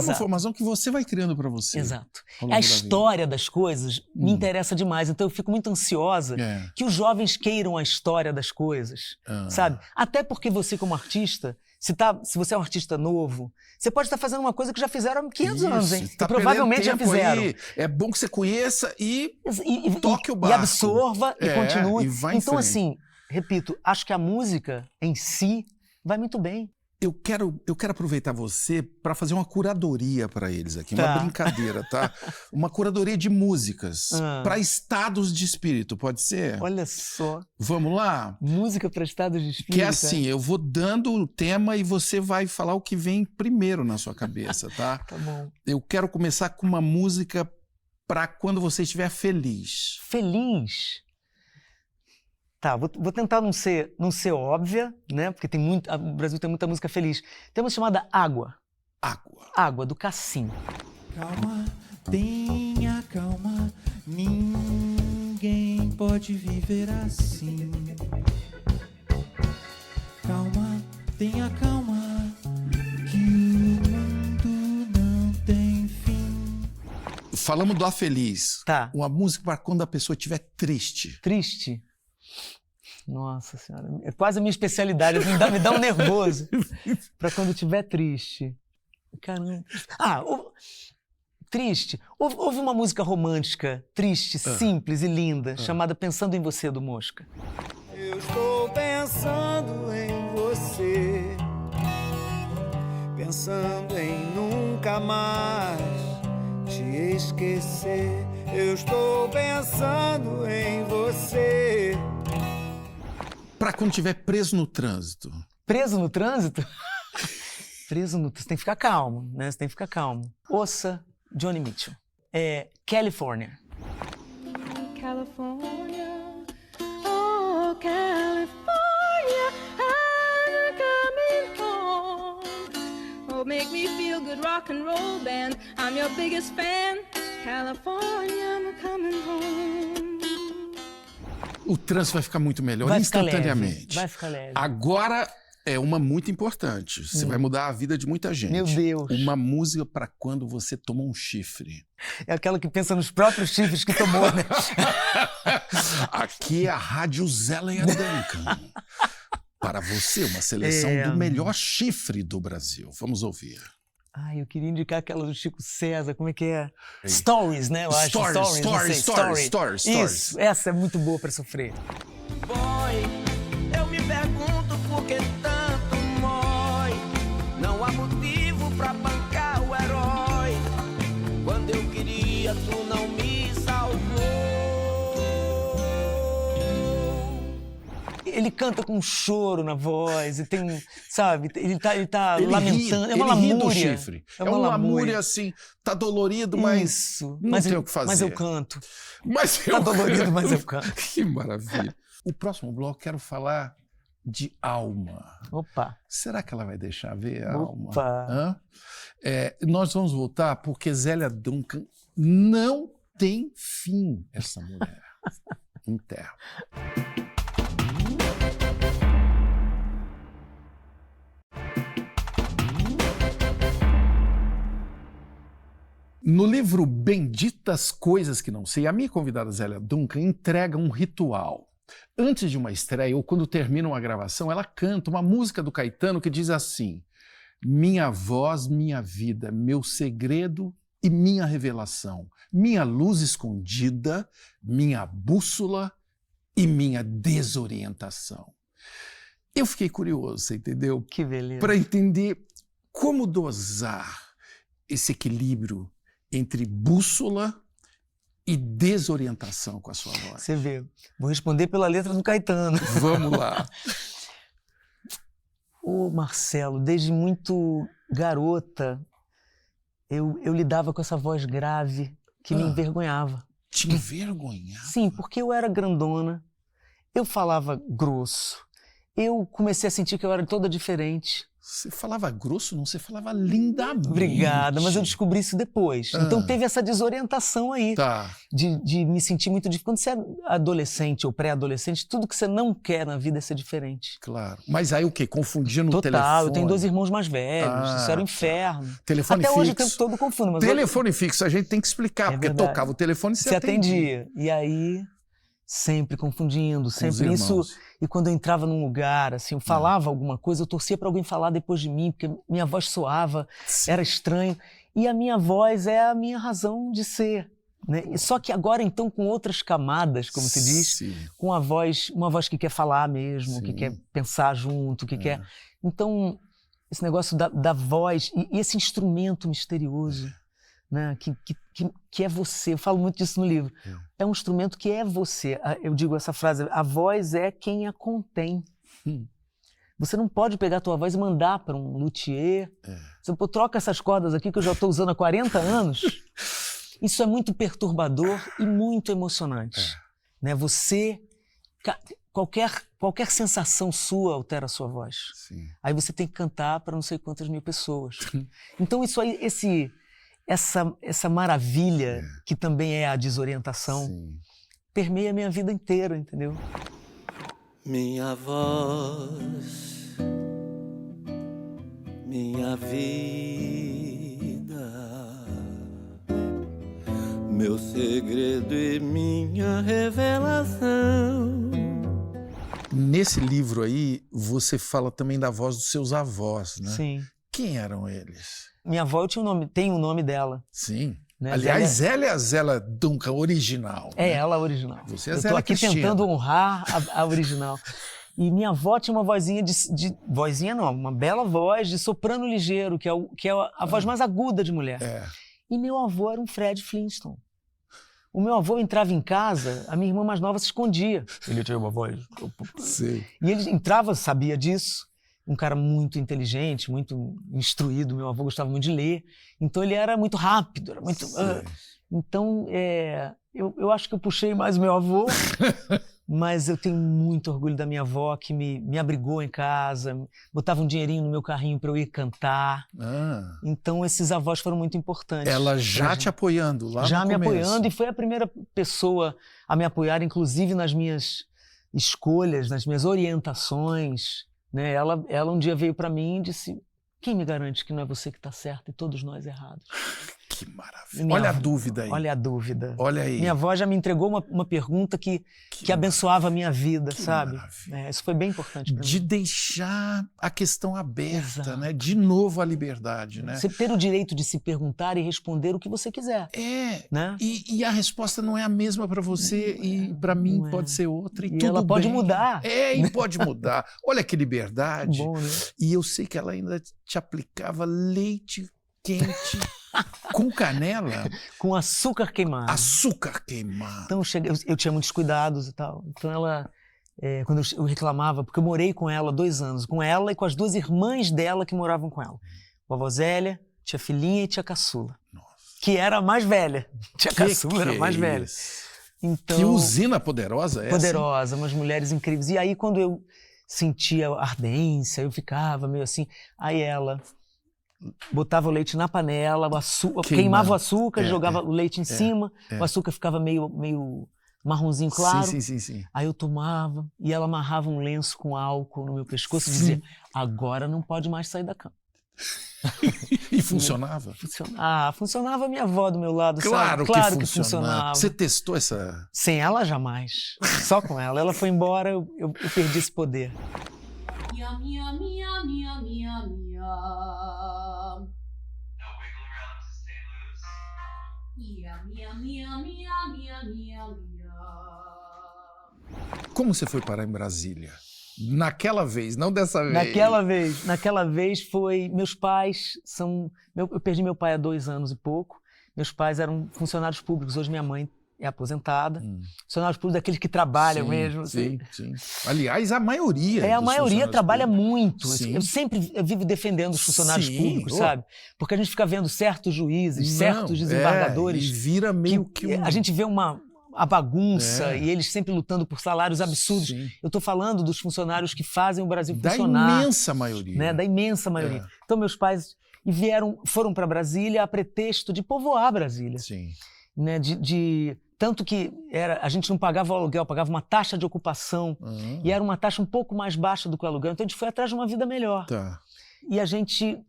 Uma formação que você vai criando para você. Exato. A história das coisas me interessa demais. Então eu fico muito ansiosa que os jovens queiram a história das coisas, sabe? Até porque você, como artista, Se você é um artista novo, você pode estar fazendo uma coisa que já fizeram há 500 anos, hein? Tá E provavelmente já perdendo tempo fizeram. aí. É bom que você conheça e toque o barco. E absorva e continue. E vai em então, frente. assim, repito, acho que a música em si vai muito bem. Eu quero aproveitar você para fazer uma curadoria para eles aqui, uma Tá. brincadeira, tá? Uma curadoria de músicas para estados de espírito, pode ser? Olha só, Vamos lá? música para estados de espírito. Que é assim, eu vou dando o tema e você vai falar o que vem primeiro na sua cabeça, tá? Tá bom. Eu quero começar com uma música para quando você estiver feliz. Feliz. Tá, vou tentar não ser óbvia, né? Porque o Brasil tem muita música feliz. Tem uma chamada Água. Água. Água, do Cassim. Calma, tenha calma, ninguém pode viver assim. Calma, tenha calma, que o mundo não tem fim. Falamos do A Feliz. Tá. Uma música para quando a pessoa estiver triste. Triste. Nossa Senhora, é quase a minha especialidade, me dá um nervoso. Pra quando estiver triste. Caramba. Triste. Houve uma música romântica, triste, simples e linda, chamada Pensando em Você, do Mosca. Eu estou pensando em você, pensando em nunca mais te esquecer. Eu estou pensando em você. Para quando estiver preso no trânsito. Preso no trânsito? Preso no trânsito. Você tem que ficar calmo, né? Você tem que ficar calmo. Ouça Johnny Mitchell. California. California, oh California, I'm coming home. Oh, make me feel good rock and roll band. I'm your biggest fan. California, I'm coming home. O trânsito vai ficar muito melhor Vai ficar instantaneamente. leve, vai ficar leve. Agora é uma muito importante. Você vai mudar a vida de muita gente. Meu Deus. Uma música para quando você toma um chifre. É aquela que pensa nos próprios chifres que tomou, né? Aqui é a Rádio Zélia Duncan. Para você, uma seleção do melhor chifre do Brasil. Vamos ouvir. Ai, eu queria indicar aquela do Chico César, como é que é? Stories, né? Eu acho. Stories. Isso, essa é muito boa pra sofrer. Boy, eu me pergunto por que tanto mói. Não há motivo pra bancar o herói. Quando eu queria, tu não me salvou. Ele canta com choro na voz e tem, sabe, ele tá lamentando. É uma ele ri lamúria. do chifre. É uma lamúria assim, tá dolorido, mas Isso. não tem o que fazer. Mas eu canto. Tá dolorido, mas eu canto. Que maravilha. O próximo bloco eu quero falar de alma. Opa. Será que ela vai deixar ver a Opa. alma? Nós vamos voltar porque Zélia Duncan não tem fim, essa mulher. Enterra. No livro Benditas Coisas que Não Sei, a minha convidada Zélia Duncan entrega um ritual. Antes de uma estreia ou quando termina uma gravação, ela canta uma música do Caetano que diz assim: minha voz, minha vida, meu segredo e minha revelação, minha luz escondida, minha bússola e minha desorientação. Eu fiquei curioso, você entendeu? Que beleza. Para entender como dosar esse equilíbrio entre bússola e desorientação com a sua voz. Você vê. Vou responder pela letra do Caetano. Vamos lá. Ô, Marcelo, desde muito garota, eu lidava com essa voz grave que me envergonhava. Te envergonhava? Sim, porque eu era grandona, eu falava grosso, eu comecei a sentir que eu era toda diferente. Você falava grosso, não? Você falava lindamente. Obrigada, mas eu descobri isso depois. Então teve essa desorientação aí. Tá. De me sentir muito diferente. Quando você é adolescente ou pré-adolescente, tudo que você não quer na vida é ser diferente. Claro. Mas aí o quê? Confundia no telefone? Total, eu tenho 2 irmãos mais velhos, isso era um inferno. Telefone Até fixo. hoje o tempo todo confundo. Mas telefone fixo, a gente tem que explicar, porque verdade. tocava o telefone e você atendia. E aí Sempre confundindo, os sempre isso. irmãos. E quando eu entrava num lugar, assim, eu falava alguma coisa, eu torcia para alguém falar depois de mim, porque minha voz soava, era estranho. E a minha voz é a minha razão de ser, né? E só que agora, então, com outras camadas, como se diz, Sim. com uma voz que quer falar mesmo, que quer pensar junto, que quer... Então, esse negócio da voz e esse instrumento misterioso, né? Que é você. Eu falo muito disso no livro. É um instrumento que é você. Eu digo essa frase, a voz é quem a contém. Você não pode pegar a tua voz e mandar para um luthier. Você troca essas cordas aqui que eu já estou usando há 40 anos. Isso é muito perturbador e muito emocionante. Né? Qualquer sensação sua altera a sua voz. Sim. Aí você tem que cantar para não sei quantas mil pessoas. Então isso aí, essa maravilha, que também é a desorientação, permeia a minha vida inteira, entendeu? Minha voz, minha vida, meu segredo e minha revelação. Nesse livro aí, você fala também da voz dos seus avós, né? Sim. Quem eram eles? Minha avó tem o nome dela. Sim. Né? Aliás, Zélia Duncan, original. É né? ela a original. Você é Eu tô Zélia aqui Cristina. tentando honrar a original. E minha avó tinha uma vozinha vozinha não, uma bela voz de soprano ligeiro, que é a voz mais aguda de mulher. E meu avô era um Fred Flintstone. O meu avô entrava em casa, a minha irmã mais nova se escondia. Ele tinha uma voz... Sim. E ele entrava, sabia disso. Um cara muito inteligente, muito instruído. Meu avô gostava muito de ler. Então ele era muito rápido, era muito... Então, eu acho que eu puxei mais o meu avô, mas eu tenho muito orgulho da minha avó, que me abrigou em casa, botava um dinheirinho no meu carrinho para eu ir cantar. Então esses avós foram muito importantes. Ela já te apoiando lá já no me começo. apoiando, e foi a primeira pessoa a me apoiar, inclusive nas minhas escolhas, nas minhas orientações. Né? Ela um dia veio para mim e disse: quem me garante que não é você que está certo e todos nós errados? Que maravilha. Olha a dúvida aí. Olha a dúvida. Olha aí. Minha avó já me entregou uma pergunta que abençoava a minha vida, sabe? Isso foi bem importante para mim. De deixar a questão aberta, né? De novo a liberdade, né? Você ter o direito de se perguntar e responder o que você quiser. Né? E a resposta não é a mesma para você e para mim pode ser outra. E tudo ela pode bem. mudar. E pode mudar. Olha que liberdade. Bom, né? E eu sei que ela ainda te aplicava leite quente com canela. Com açúcar queimado. Açúcar queimado. Então eu tinha muitos cuidados e tal. Então ela, quando eu reclamava, porque eu morei com ela 2 anos, com ela e com as 2 irmãs dela que moravam com ela. Vovó Zélia, tia Filhinha e tia Caçula. Nossa. Que era a mais velha. Tia Caçula era a mais velha. Então, que usina poderosa essa? Poderosa, umas mulheres incríveis. E aí quando eu sentia ardência, eu ficava meio assim. Aí ela botava o leite na panela, queimava o açúcar, jogava o leite em cima, o açúcar ficava meio marronzinho claro. Sim. Aí eu tomava e ela amarrava um lenço com álcool no meu pescoço e dizia: agora não pode mais sair da cama. E funcionava? Funcionava a minha avó do meu lado, claro, sabe? Claro que funcionava. Você testou essa... Sem ela, jamais. Só com ela. Ela foi embora, eu perdi esse poder. Como você foi parar em Brasília? Naquela vez, não dessa vez. Naquela vez foi... Meus pais são... Eu perdi meu pai há 2 anos e pouco. Meus pais eram funcionários públicos. Hoje minha mãe é aposentada. Funcionários públicos, daqueles que trabalham mesmo. Sim. Aliás, a maioria. A maioria trabalha muito. Sim. Eu vivo defendendo os funcionários públicos, sabe? Porque a gente fica vendo certos juízes, certos desembargadores. E vira meio que a gente vê a bagunça e eles sempre lutando por salários absurdos. Sim. Eu estou falando dos funcionários que fazem o Brasil funcionar. Da imensa maioria. Né? Da imensa maioria. Então meus pais foram para Brasília a pretexto de povoar Brasília. Sim. Né? Tanto que a gente não pagava o aluguel, pagava uma taxa de ocupação. E era uma taxa um pouco mais baixa do que o aluguel. Então a gente foi atrás de uma vida melhor. Tá. E a gente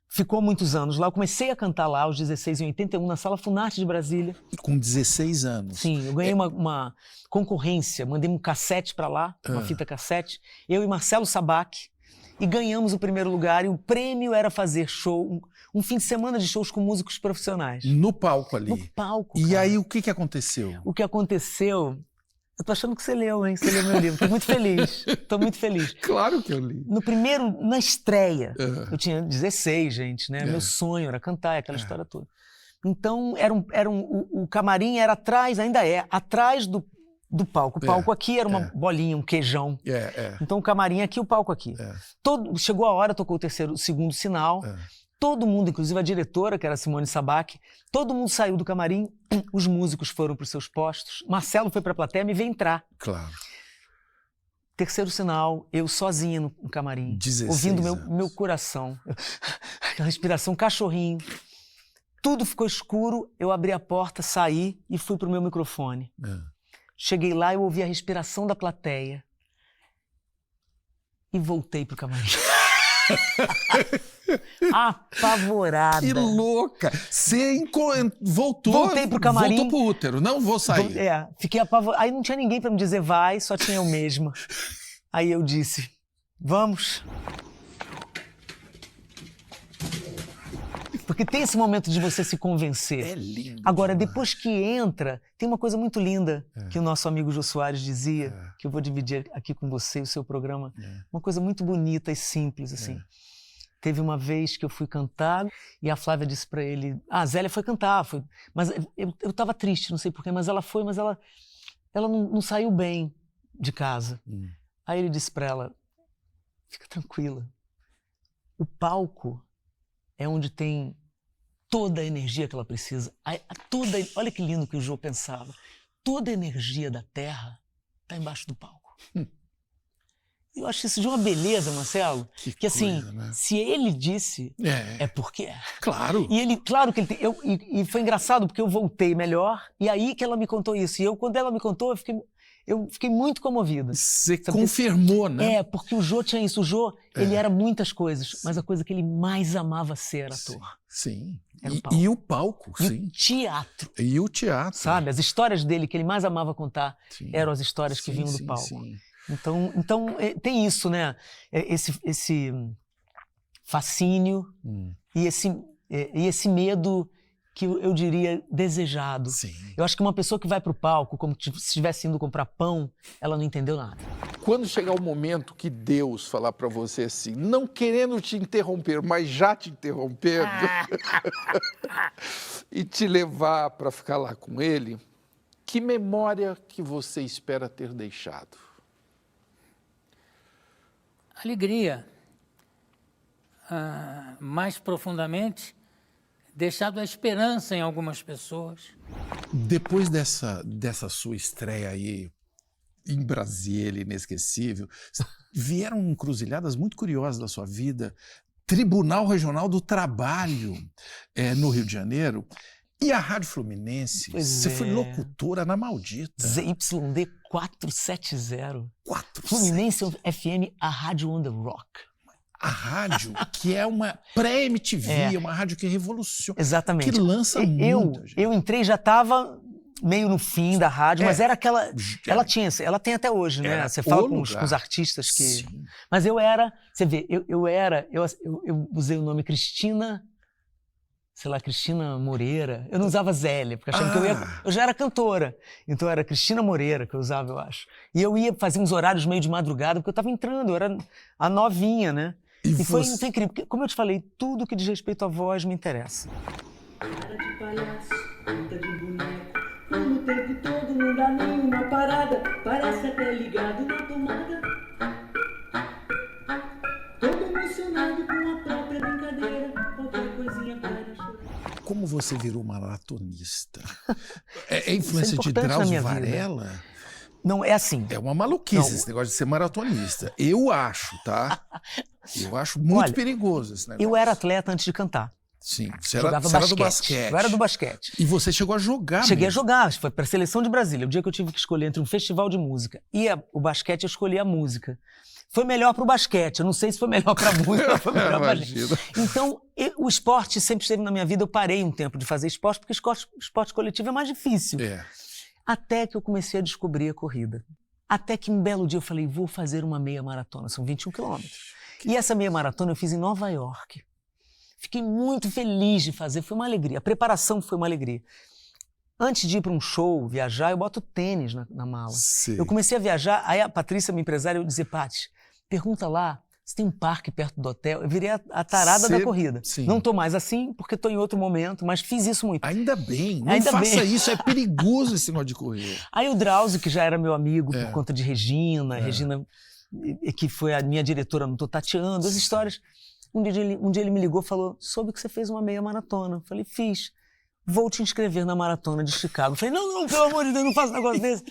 ficou muitos anos lá. Eu comecei a cantar lá aos 16, em 81, na Sala Funarte de Brasília. Com 16 anos. Sim, eu ganhei uma concorrência, mandei um cassete para lá, uma fita cassete, eu e Marcelo Sabac, e ganhamos o primeiro lugar, e o prêmio era fazer show, um fim de semana de shows com músicos profissionais. No palco ali. No palco, E cara. aí, o que aconteceu? O que aconteceu... Eu tô achando que você leu, hein? Você leu meu livro. Tô muito feliz. Tô muito feliz. Claro que eu li. Na estreia, eu tinha 16, gente, né? Meu sonho era cantar, aquela história toda. Então, o camarim era atrás, ainda é, atrás do palco. O palco aqui era uma bolinha, um queijão. Então, o camarim aqui, o palco aqui. Chegou a hora, tocou o segundo sinal. Todo mundo, inclusive a diretora, que era a Simone Sabac, todo mundo saiu do camarim, os músicos foram para os seus postos, Marcelo foi para a plateia me ver entrar. Claro. Terceiro sinal, eu sozinha no camarim, 16 ouvindo anos. meu coração, aquela respiração, cachorrinho. Tudo ficou escuro, eu abri a porta, saí e fui pro meu microfone. Cheguei lá, eu ouvi a respiração da plateia e voltei pro camarim. Apavorada. Que louca! Você voltou. Voltei pro camarim. Voltou pro útero. Não vou sair. Fiquei apavorada. Aí não tinha ninguém pra me dizer vai, só tinha eu mesma. Aí eu disse, vamos. Porque tem esse momento de você se convencer. É lindo. Agora, depois que entra, tem uma coisa muito linda que o nosso amigo Jô Soares dizia, que eu vou dividir aqui com você, o seu programa. Uma coisa muito bonita e simples, assim. Teve uma vez que eu fui cantar e a Flávia disse pra ele, a Zélia foi cantar, mas eu tava triste, não sei porquê, mas ela foi, mas ela não saiu bem de casa. Aí ele disse pra ela, fica tranquila, o palco é onde tem toda a energia que ela precisa. Olha que lindo que o Jô pensava. Toda a energia da Terra está embaixo do palco. Eu acho isso de uma beleza, Marcelo. Que assim, coisa, né? Se ele disse, é porque é. Claro. E ele, claro que ele tem. E foi engraçado porque eu voltei melhor, e aí que ela me contou isso. E quando ela me contou, eu fiquei muito comovida. Você confirmou, né? Porque o Jô tinha isso. O Jô, ele era muitas coisas, mas a coisa que ele mais amava ser era ator. Sim. Era o palco. E o palco, sim. O teatro. E o teatro. Sabe? As histórias dele que ele mais amava contar eram as histórias que vinham do palco. Sim. Então tem isso, né? Esse fascínio e esse medo que eu diria desejado. Sim. Eu acho que uma pessoa que vai pro palco como se estivesse indo comprar pão, ela não entendeu nada. Quando chegar o momento que Deus falar para você assim, não querendo te interromper, mas já te interrompendo, e te levar para ficar lá com Ele, que memória que você espera ter deixado? Alegria. Mais profundamente, deixado a esperança em algumas pessoas. Depois dessa sua estreia aí em Brasília, inesquecível, vieram encruzilhadas muito curiosas da sua vida. Tribunal Regional do Trabalho no Rio de Janeiro. E a Rádio Fluminense, você foi locutora na Maldita. ZYD 470. Fluminense FM, a Rádio on the Rock. A rádio que é uma pré-MTV, uma rádio que revoluciona. Exatamente. Que lança muita gente. Eu entrei, já estava meio no fim da rádio, mas era aquela... Ela tem até hoje, né? Você fala com os artistas que... Sim. Mas você vê, eu usei o nome Cristina Moreira. Eu não usava Zélia, porque achando que eu já era cantora. Então era Cristina Moreira que eu usava, eu acho. E eu ia fazer uns horários meio de madrugada, porque eu estava entrando, eu era a novinha, né? E foi incrível, porque, como eu te falei, tudo que diz respeito à voz me interessa. Cara de palhaço, ponta de boneco, no tempo todo não dá nenhuma parada, parece até ligado na tomada. Todo emocionado com a própria brincadeira, qualquer coisinha para chorar. Como você virou maratonista? É influência de Drauzio Varela? Não, é assim. É uma maluquice esse negócio de ser maratonista. Eu acho, tá? Eu acho muito perigoso esse negócio. Eu era atleta antes de cantar. Sim, você era do basquete. Eu era do basquete. E você chegou a jogar Cheguei a jogar, foi para a Seleção de Brasília. O dia que eu tive que escolher entre um festival de música e o basquete, eu escolhi a música. Foi melhor pro basquete, eu não sei se foi melhor pra música ou foi melhor pra gente. Então, o esporte sempre esteve na minha vida, eu parei um tempo de fazer esporte, porque esporte coletivo é mais difícil. Até que eu comecei a descobrir a corrida. Até que um belo dia eu falei, vou fazer uma meia maratona, são 21 quilômetros. E essa meia maratona eu fiz em Nova York. Fiquei muito feliz de fazer, foi uma alegria. A preparação foi uma alegria. Antes de ir para um show, viajar, eu boto tênis na mala. Sim. Eu comecei a viajar, aí a Patrícia, minha empresária, eu dizia, Paty, pergunta lá se tem um parque perto do hotel. Eu virei a tarada da corrida. Sim. Não tô mais assim, porque tô em outro momento, mas fiz isso muito. Ainda bem, não faça isso, é perigoso esse negócio de correr. Aí o Drauzio, que já era meu amigo por conta de Regina, que foi a minha diretora, não tô tateando, as histórias. Um dia ele me ligou e falou, soube que você fez uma meia maratona. Eu falei, fiz. Vou te inscrever na maratona de Chicago. Eu falei, não, pelo amor de Deus, não faço um negócio desse.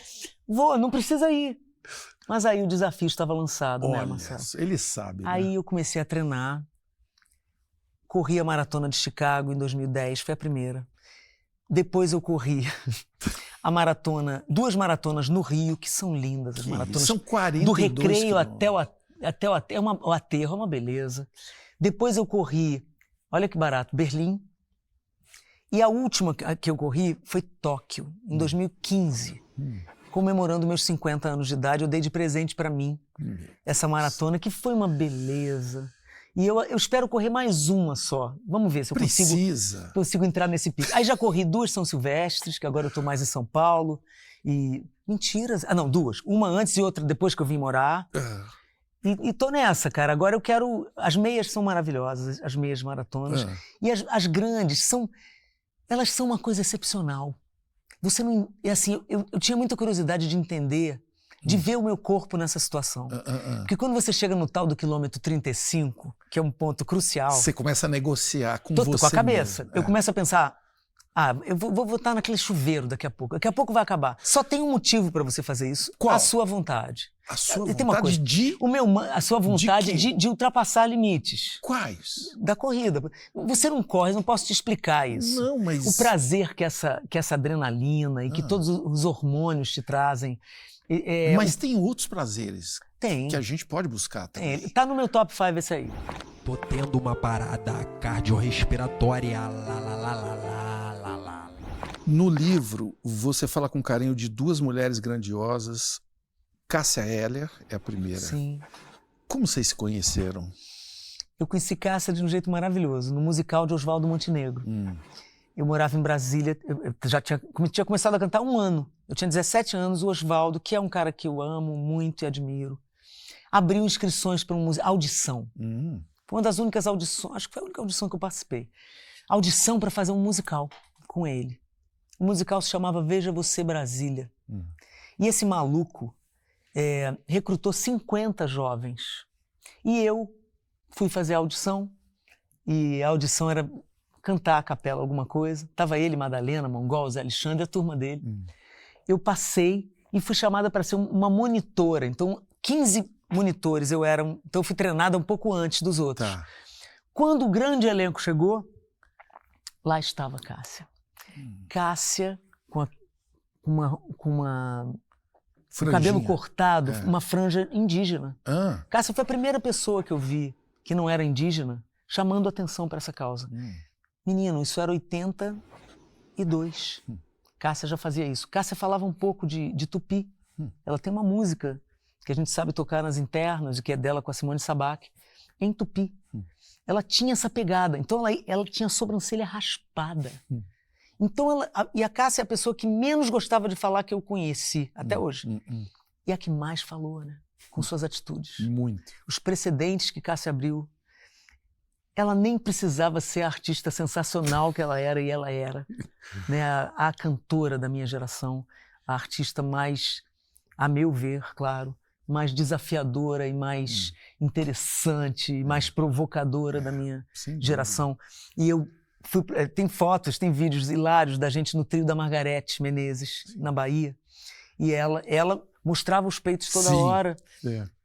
Vou, não precisa ir. Mas aí o desafio estava lançado, né, Marcelo? Ele sabe, né? Aí eu comecei a treinar. Corri a maratona de Chicago em 2010, foi a primeira. Depois eu corri a maratona, 2 maratonas no Rio, que são lindas. As maratonas são 42 do Recreio quilômetros. até o aterro, é uma beleza. Depois eu corri, olha que barato, Berlim. E a última que eu corri foi Tóquio, em 2015. Comemorando meus 50 anos de idade, eu dei de presente para mim essa maratona, que foi uma beleza. E eu espero correr mais uma só. Vamos ver se eu consigo entrar nesse pico. Aí já corri 2 São Silvestres, que agora eu tô mais em São Paulo. E mentiras. Ah, não, 2. Uma antes e outra depois que eu vim morar. E tô nessa, cara. Agora eu quero... As meias são maravilhosas, as meias maratonas. E as grandes elas são uma coisa excepcional. Você não... É assim, eu tinha muita curiosidade de entender, de ver o meu corpo nessa situação. Porque quando você chega no tal do quilômetro 35, que é um ponto crucial... Você começa a negociar com você com a cabeça. mesmo. Eu começo a pensar, eu vou estar naquele chuveiro daqui a pouco. Daqui a pouco vai acabar. Só tem um motivo para você fazer isso. Qual? A sua vontade. A sua Tem uma vontade coisa, a sua vontade de ultrapassar limites. Quais? Da corrida. Você não corre, não posso te explicar isso. Não, mas... O prazer que essa adrenalina e que todos os hormônios te trazem. Mas tem outros prazeres tem. Que a gente pode buscar também. Tá no meu top 5 esse aí. Tô tendo uma parada cardiorrespiratória. No livro, você fala com carinho de 2 mulheres grandiosas. Cássia Eller é a primeira. Sim. Como vocês se conheceram? Eu conheci Cássia de um jeito maravilhoso, no musical de Oswaldo Montenegro. Eu morava em Brasília, eu já tinha começado a cantar há 1 ano. Eu tinha 17 anos, o Oswaldo, que é um cara que eu amo muito e admiro, abriu inscrições para uma audição. Foi uma das únicas audições, acho que foi a única audição que eu participei. Audição para fazer um musical com ele. O musical se chamava Veja Você Brasília. E esse maluco recrutou 50 jovens. E eu fui fazer a audição, e a audição era cantar a capela alguma coisa. Tava ele, Madalena, Mongol, Zé Alexandre, a turma dele. Eu passei e fui chamada para ser uma monitora. Então, 15 monitores eu era. Então, eu fui treinada um pouco antes dos outros. Tá. Quando o grande elenco chegou, lá estava Cássia. Cássia com o cabelo cortado, uma franja indígena. Cássia foi a primeira pessoa que eu vi que não era indígena chamando atenção para essa causa. Menino, isso era 82. Cássia já fazia isso. Cássia falava um pouco de tupi. Ela tem uma música que a gente sabe tocar nas internas, que é dela com a Simone Sabac, em tupi. Ela tinha essa pegada. Então ela tinha a sobrancelha raspada. Então e a Cássia é a pessoa que menos gostava de falar que eu conheci até hoje. E a que mais falou, né? Com suas atitudes. Muito. Os precedentes que Cássia abriu. Ela nem precisava ser a artista sensacional que ela era, e ela era. Né? A cantora da minha geração, a artista mais, a meu ver, claro, mais desafiadora e mais interessante, e mais provocadora da minha geração. E eu tem fotos, tem vídeos hilários da gente no trio da Margareth Menezes, na Bahia. E ela mostrava os peitos toda hora.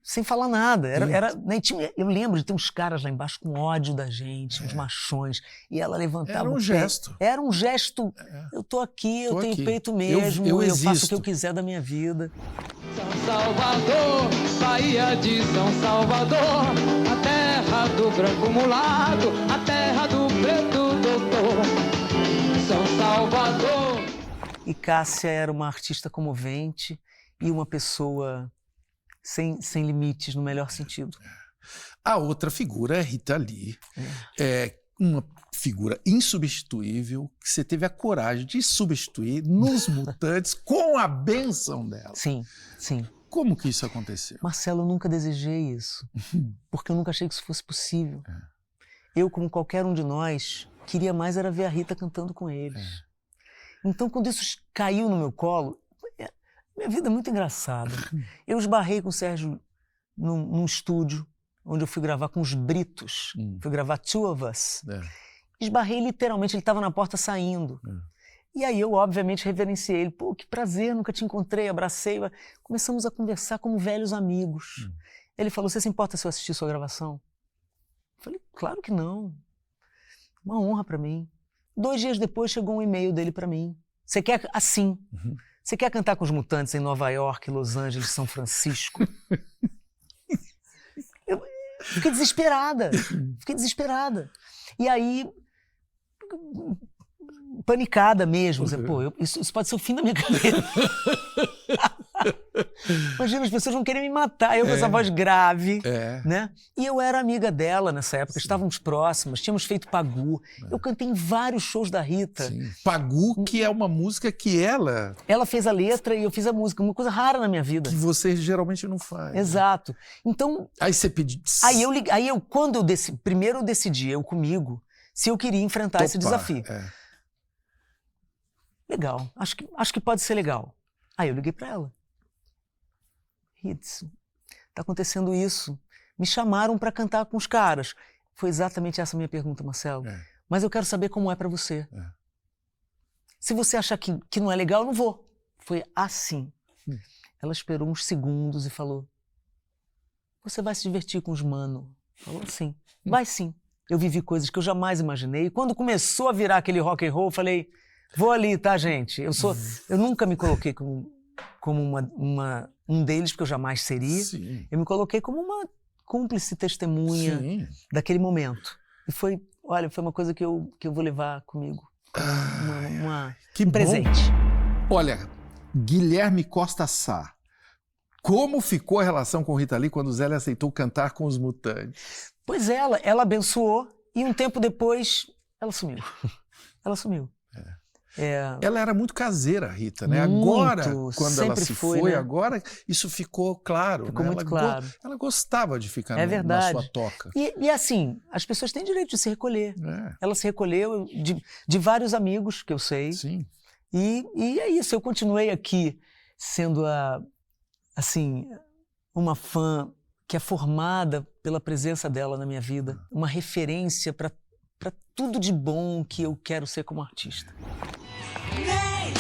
sem falar nada. Né, eu lembro de ter uns caras lá embaixo com ódio da gente, uns machões, e ela levantava Era um gesto. Era um gesto. Eu tô aqui, eu tenho peito mesmo, eu faço o que eu quiser da minha vida. São Salvador, Bahia de São Salvador, a terra do branco mulato, a terra do preto doutor. São Salvador. E Cássia era uma artista comovente e uma pessoa sem limites, no melhor sentido. A outra figura é Rita Lee. É uma figura insubstituível que você teve a coragem de substituir nos Mutantes com a bênção dela. Sim. Como que isso aconteceu? Marcelo, eu nunca desejei isso, porque eu nunca achei que isso fosse possível. Eu, como qualquer um de nós, queria mais era ver a Rita cantando com eles. Então, quando isso caiu no meu colo, minha vida é muito engraçada. Eu esbarrei com o Sérgio num estúdio, onde eu fui gravar com os Britos. Fui gravar Two of Us. Esbarrei literalmente, ele estava na porta saindo. E aí eu, obviamente, reverenciei ele. Pô, que prazer, nunca te encontrei, abracei. Começamos a conversar como velhos amigos. Ele falou, você se importa se eu assistir sua gravação? Eu falei, claro que não. Uma honra para mim. 2 dias depois chegou um e-mail dele para mim. Você quer assim? Você quer cantar com os Mutantes em Nova York, Los Angeles, São Francisco? Eu fiquei desesperada. E aí, panicada mesmo. Pô, isso pode ser o fim da minha carreira. Imagina, as pessoas vão querer me matar. Eu com essa voz grave, né? E eu era amiga dela nessa época, estávamos próximas, tínhamos feito Pagu. Eu cantei em vários shows da Rita. Sim. Pagu, que é uma música que ela fez a letra e eu fiz a música, uma coisa rara na minha vida. Que você geralmente não faz. Exato. Então... Aí você pediu... Primeiro eu decidi, eu comigo, se eu queria enfrentar esse desafio. Legal, acho que pode ser legal. Aí eu liguei pra ela. Ritz, tá acontecendo isso. Me chamaram pra cantar com os caras. Foi exatamente essa a minha pergunta, Marcelo. Mas eu quero saber como é pra você. Se você achar que não é legal, eu não vou. Foi assim. Ela esperou uns segundos e falou, você vai se divertir com os mano. Falou assim, vai sim. Eu vivi coisas que eu jamais imaginei. E quando começou a virar aquele rock and roll, eu falei, vou ali, tá, gente? Eu nunca me coloquei como um deles, porque eu jamais seria. Sim. Eu me coloquei como uma cúmplice testemunha daquele momento. E foi uma coisa que eu vou levar comigo. Um presente. Olha, Guilherme Costa Sá. Como ficou a relação com Rita Lee quando Zélia aceitou cantar com os Mutantes? Pois ela abençoou e um tempo depois ela sumiu. Ela era muito caseira, Rita, né? Muito, agora, quando ela se foi, né? Agora isso ficou claro. Ficou né? muito claro. Ela gostava de ficar verdade. na sua toca. E assim, as pessoas têm direito de se recolher. Ela se recolheu de vários amigos que eu sei. Sim. E é isso, eu continuei aqui sendo uma fã que é formada pela presença dela na minha vida. Uma referência para tudo de bom que eu quero ser como artista. Nem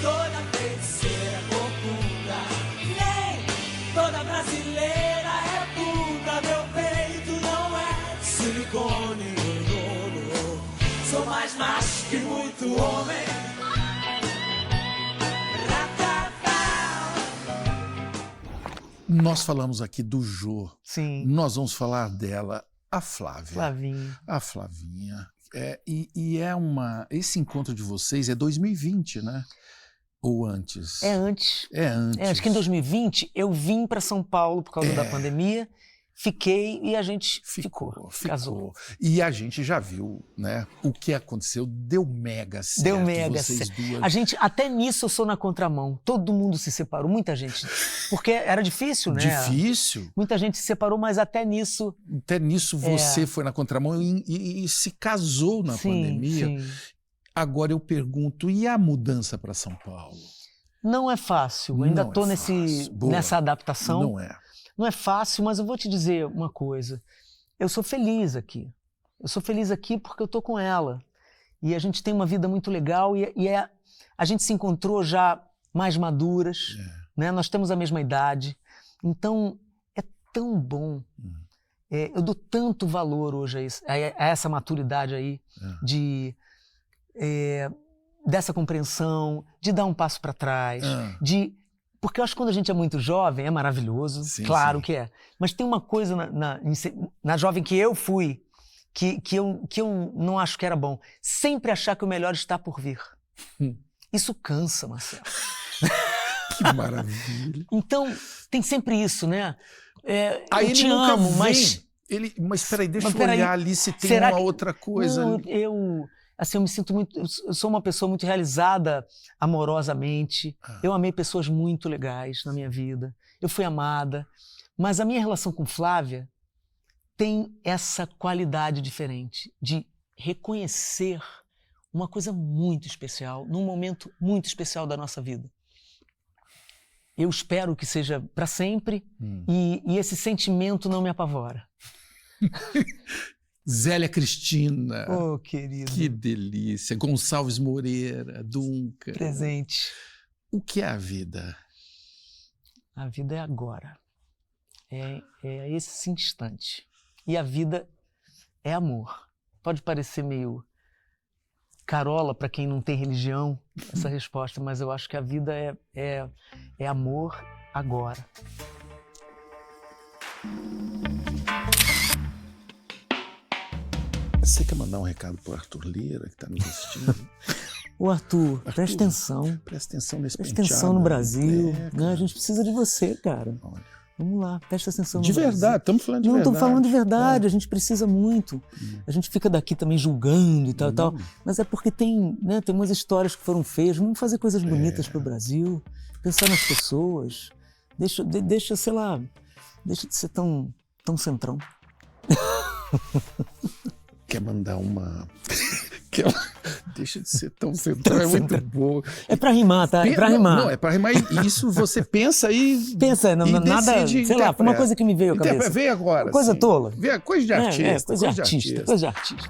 toda feiticeira é corcunda, nem toda brasileira é puta. Meu peito não é silicone, não. Sou mais macho que muito homem. Nós falamos aqui do Jô. Sim. Nós vamos falar dela, a Flávia. Flavinha. A Flavinha. Esse encontro de vocês é 2020, né? Ou antes? É antes. Acho que em 2020 eu vim para São Paulo por causa da pandemia, fiquei e a gente ficou. Casou. E a gente já viu, né? O que aconteceu, deu mega certo. Deu mega vocês certo. Duas. A gente, até nisso eu sou na contramão. Todo mundo se separou, muita gente. Porque era difícil, né? Difícil. Muita gente se separou, mas até nisso... Até nisso você foi na contramão e se casou na pandemia. Sim. Agora eu pergunto, e a mudança para São Paulo? Não é fácil. Ainda estou nessa adaptação. Não é. Não é fácil, mas eu vou te dizer uma coisa. Eu sou feliz aqui. Eu sou feliz aqui porque eu estou com ela. E a gente tem uma vida muito legal a gente se encontrou já mais maduras, né? Nós temos a mesma idade. Então, é tão bom. Eu dou tanto valor hoje a essa maturidade aí dessa compreensão, de dar um passo para trás, porque eu acho que quando a gente é muito jovem é maravilhoso, claro que é, mas tem uma coisa na jovem que eu fui que eu não acho que era bom, sempre achar que o melhor está por vir. Isso cansa, Marcelo. Que maravilha. Então, tem sempre isso, né? Aí eu te amo, mas... Mas peraí, deixa eu olhar ali se tem uma outra coisa. Não, eu me sinto muito... Eu sou uma pessoa muito realizada amorosamente. Eu amei pessoas muito legais na minha vida. Eu fui amada. Mas a minha relação com Flávia tem essa qualidade diferente de reconhecer uma coisa muito especial, num momento muito especial da nossa vida. Eu espero que seja para sempre e esse sentimento não me apavora. Zélia Cristina. Oh, querido. Que delícia. Gonçalves Moreira, Dunca. Presente. O que é a vida? A vida é agora. É esse instante. E a vida é amor. Pode parecer meio carola para quem não tem religião, essa resposta, mas eu acho que a vida é amor agora. Você quer mandar um recado pro Arthur Lira, que está nos assistindo? Ô Arthur, presta atenção. Presta atenção nesse penteado. Presta atenção no Brasil. A gente precisa de você, cara. Olha. Vamos lá, presta atenção no Brasil. De verdade, estamos falando de verdade. Não, estamos falando de verdade, a gente precisa muito. A gente fica daqui também julgando e tal, mas é porque tem umas histórias que foram feias. Vamos fazer coisas bonitas pro Brasil, pensar nas pessoas. Deixa, sei lá, deixa de ser tão centrão. Quer mandar uma... Deixa de ser tão central, é muito boa. É pra rimar, tá? É pra rimar. Não, é pra rimar e isso você pensa e... Pensa, nada, sei lá, uma coisa que me veio à cabeça. Veio agora. Coisa assim. tola. Coisa de artista. Coisa de artista.